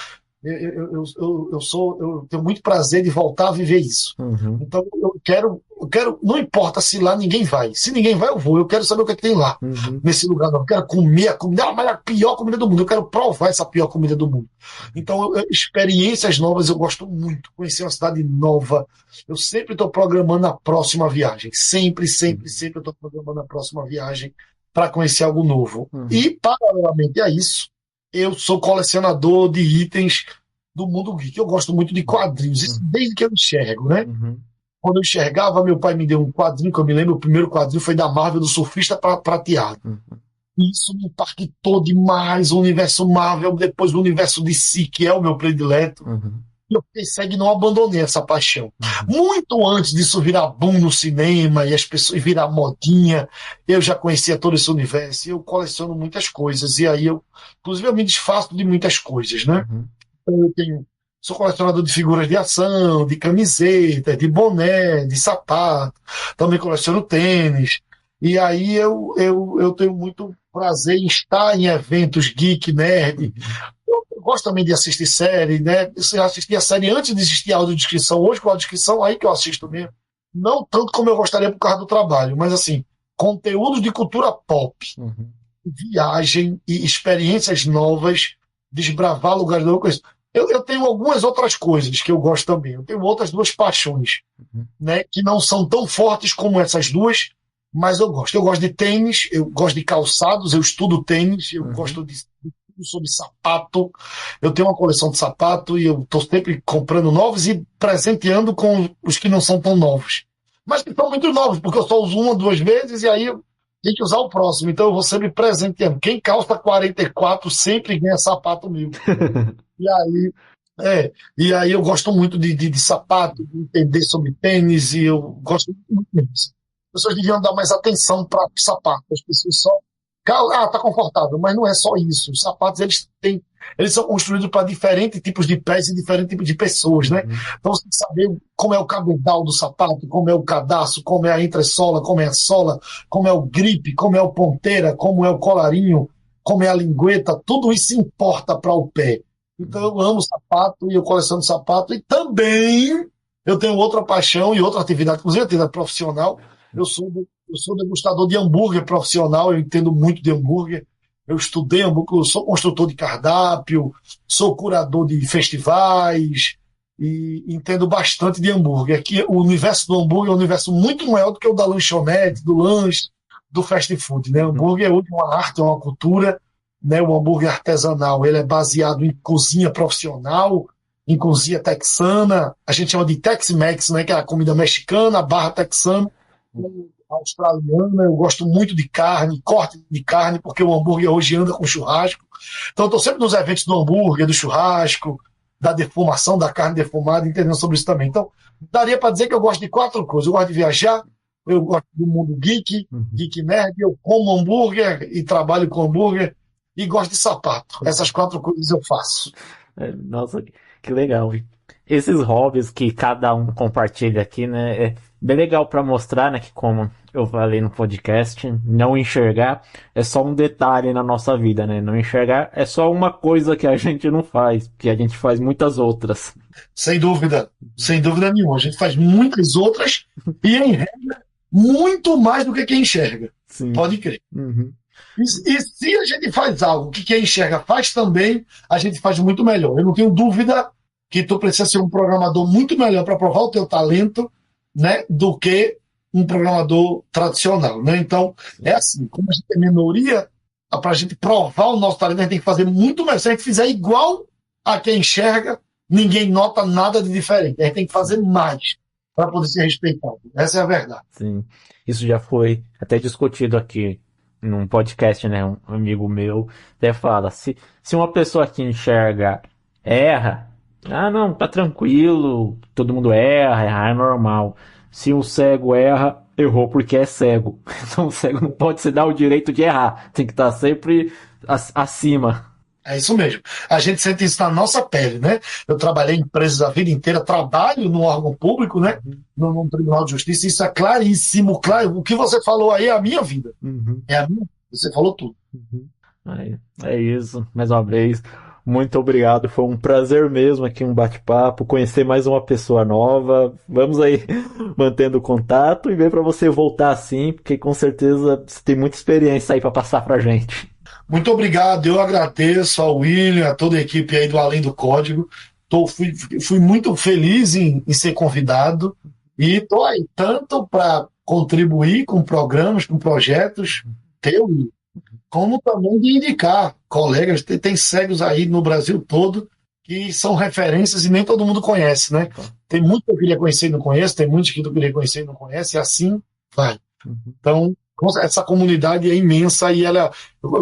tenho muito prazer de voltar a viver isso. Então eu quero, não importa se lá ninguém vai. Se ninguém vai, eu vou. Eu quero saber o que é que tem lá, nesse lugar. Não. Eu quero comer a comida, a pior comida do mundo. Eu quero provar essa pior comida do mundo. Então, experiências novas eu gosto muito. Conhecer uma cidade nova. Eu sempre estou programando a próxima viagem. Sempre eu estou programando a próxima viagem para conhecer algo novo. E, paralelamente a isso, eu sou colecionador de itens do mundo geek. Eu gosto muito de quadrinhos, isso desde que eu enxergo, né? Quando eu enxergava, meu pai me deu um quadrinho, que eu me lembro, o primeiro quadrinho foi da Marvel, do Surfista Prateado. Isso me impactou demais, o universo Marvel, depois o universo DC, que é o meu predileto. E eu pensei que não abandonei essa paixão. Muito antes disso virar boom no cinema e as pessoas virar modinha, eu já conhecia todo esse universo e eu coleciono muitas coisas. E aí inclusive, eu me desfaço de muitas coisas, né? Sou colecionador de figuras de ação, de camiseta, de boné, de sapato. Também coleciono tênis. E aí eu tenho muito prazer em estar em eventos geek, nerd. gosto também de assistir série, né? Eu assisti a série antes de existir a audiodescrição. Hoje, com a audiodescrição, aí que eu assisto mesmo. Não tanto como eu gostaria por causa do trabalho, mas assim, conteúdos de cultura pop, viagem e experiências novas, desbravar lugares novos. Eu tenho algumas outras coisas que eu gosto também. Eu tenho outras duas paixões, né? Que não são tão fortes como essas duas, mas eu gosto. Eu gosto de tênis, eu gosto de calçados, eu estudo tênis, eu gosto de tudo sobre sapato. Eu tenho uma coleção de sapato e eu estou sempre comprando novos e presenteando com os que não são tão novos. Mas que são muito novos, porque eu só uso uma, duas vezes e aí eu tenho que usar o próximo. Então eu vou sempre presenteando. Quem calça 44 sempre ganha sapato meu. E aí eu gosto muito de sapato, de entender sobre tênis, e eu gosto muito disso. As pessoas deviam dar mais atenção para o sapato. As pessoas só. Tá confortável, mas não é só isso. Os sapatos, eles são construídos para diferentes tipos de pés e diferentes tipos de pessoas, né? Então você tem que saber como é o cabedal do sapato, como é o cadarço, como é a entressola, como é a sola, como é o gripe, como é o ponteira, como é o colarinho, como é a lingueta. Tudo isso importa para o pé. Então eu amo sapato e eu coleciono sapato. E também eu tenho outra paixão e outra atividade, inclusive atividade profissional. Eu sou degustador de hambúrguer profissional, eu entendo muito de hambúrguer. Eu estudei hambúrguer, eu sou construtor de cardápio, sou curador de festivais e entendo bastante de hambúrguer. Aqui, o universo do hambúrguer é um universo muito maior do que o da lanchonete, do lanche, do fast food, né? O hambúrguer é uma arte, é uma cultura, né? O hambúrguer artesanal, ele é baseado em cozinha profissional, em cozinha texana, a gente chama de Tex-Mex, né? Que é a comida mexicana, barra texana, australiana. Eu gosto muito de carne, corte de carne, porque o hambúrguer hoje anda com churrasco. Então eu estou sempre nos eventos do hambúrguer, do churrasco, da defumação, da carne defumada, entendendo sobre isso também. Então, daria para dizer que eu gosto de 4 coisas. Eu gosto de viajar, eu gosto do mundo geek, geek nerd, eu como hambúrguer e trabalho com hambúrguer, e gosto de sapato. Essas 4 coisas eu faço. Nossa, que legal. Esses hobbies que cada um compartilha aqui, né? É bem legal para mostrar, né? Que como eu falei no podcast, não enxergar é só um detalhe na nossa vida, né? Não enxergar é só uma coisa que a gente não faz, que a gente faz muitas outras. Sem dúvida nenhuma. A gente faz muitas outras e, em regra, muito mais do que quem enxerga. Sim. Pode crer. E se a gente faz algo que quem enxerga faz também, a gente faz muito melhor. Eu não tenho dúvida que tu precisa ser um programador muito melhor para provar o teu talento, né, do que um programador tradicional, né? Então, é assim, como a gente é minoria, para a gente provar o nosso talento, a gente tem que fazer muito melhor. Se a gente fizer igual a quem enxerga, ninguém nota nada de diferente. A gente tem que fazer mais para poder ser respeitado. Essa é a verdade. Sim, isso já foi até discutido aqui num podcast, né? Um amigo meu até fala, se uma pessoa que enxerga erra, não, tá tranquilo, todo mundo errar é normal. Se um cego erra, errou porque é cego. Então o cego não pode se dar o direito de errar, tem que estar sempre acima. É isso mesmo. A gente sente isso na nossa pele, né? Eu trabalhei em empresas a vida inteira, trabalho no órgão público, né? No Tribunal de Justiça, isso é claríssimo, claro. O que você falou aí é a minha vida. É a minha. Você falou tudo. É isso. Mais uma vez, muito obrigado. Foi um prazer mesmo aqui, um bate-papo, conhecer mais uma pessoa nova. Vamos aí mantendo contato e ver para você voltar assim, porque com certeza você tem muita experiência aí para passar pra gente. Muito obrigado, eu agradeço ao William, a toda a equipe aí do Além do Código. Fui muito feliz em ser convidado e estou aí tanto para contribuir com programas, com projetos teu, como também de indicar colegas. Tem cegos aí no Brasil todo que são referências e nem todo mundo conhece, né? Tem muito que eu queria conhecer e não conheço, tem muitos que eu queria conhecer e não conhece, e assim vai. Então, essa comunidade é imensa e eu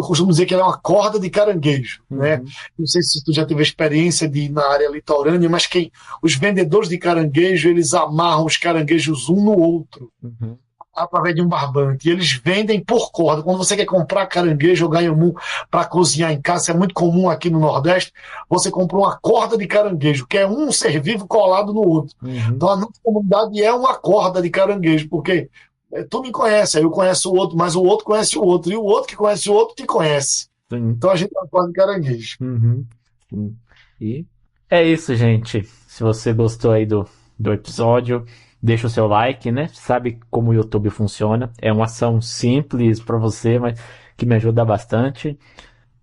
costumo dizer que ela é uma corda de caranguejo, né? Não sei se tu já teve experiência de ir na área litorânea, mas os vendedores de caranguejo, eles amarram os caranguejos um no outro, através de um barbante, e eles vendem por corda. Quando você quer comprar caranguejo ou ganhamu para cozinhar em casa, é muito comum aqui no Nordeste, você compra uma corda de caranguejo, que é um ser vivo colado no outro. Então a nossa comunidade é uma corda de caranguejo, porque tu me conhece, aí eu conheço o outro, mas o outro conhece o outro, e o outro que conhece o outro te conhece. Então a gente é uma corda de caranguejo. E é isso, gente. Se você gostou aí do episódio, deixa o seu like, né? Sabe como o YouTube funciona. É uma ação simples para você, mas que me ajuda bastante.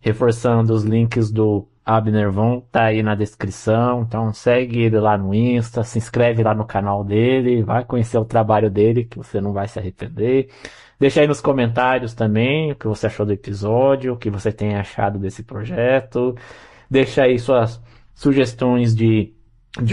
Reforçando os links do Abner Von, tá aí na descrição. Então segue ele lá no Insta, se inscreve lá no canal dele, vai conhecer o trabalho dele, que você não vai se arrepender. Deixa aí nos comentários também o que você achou do episódio, o que você tem achado desse projeto. Deixa aí suas sugestões de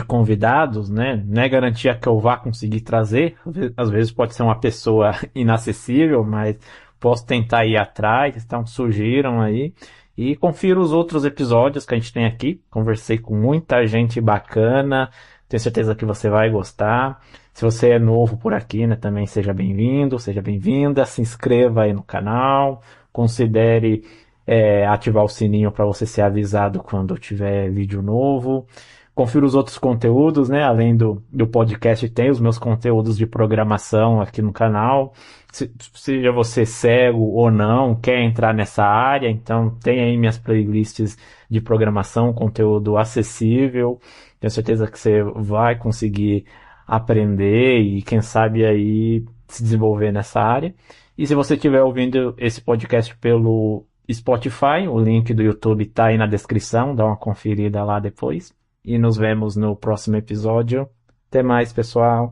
convidados, né? Não é garantia que eu vá conseguir trazer. Às vezes pode ser uma pessoa inacessível, mas posso tentar ir atrás. Então sugiram aí. E confira os outros episódios que a gente tem aqui. Conversei com muita gente bacana. Tenho certeza que você vai gostar. Se você é novo por aqui, né, também seja bem-vindo, seja bem-vinda. Se inscreva aí no canal. Considere ativar o sininho para você ser avisado quando tiver vídeo novo. Confira os outros conteúdos, né? Além do podcast, tem os meus conteúdos de programação aqui no canal. Seja você cego ou não, quer entrar nessa área, então tem aí minhas playlists de programação, conteúdo acessível. Tenho certeza que você vai conseguir aprender e, quem sabe, aí se desenvolver nessa área. E se você estiver ouvindo esse podcast pelo Spotify, o link do YouTube está aí na descrição, dá uma conferida lá depois. E nos vemos no próximo episódio. Até mais, pessoal.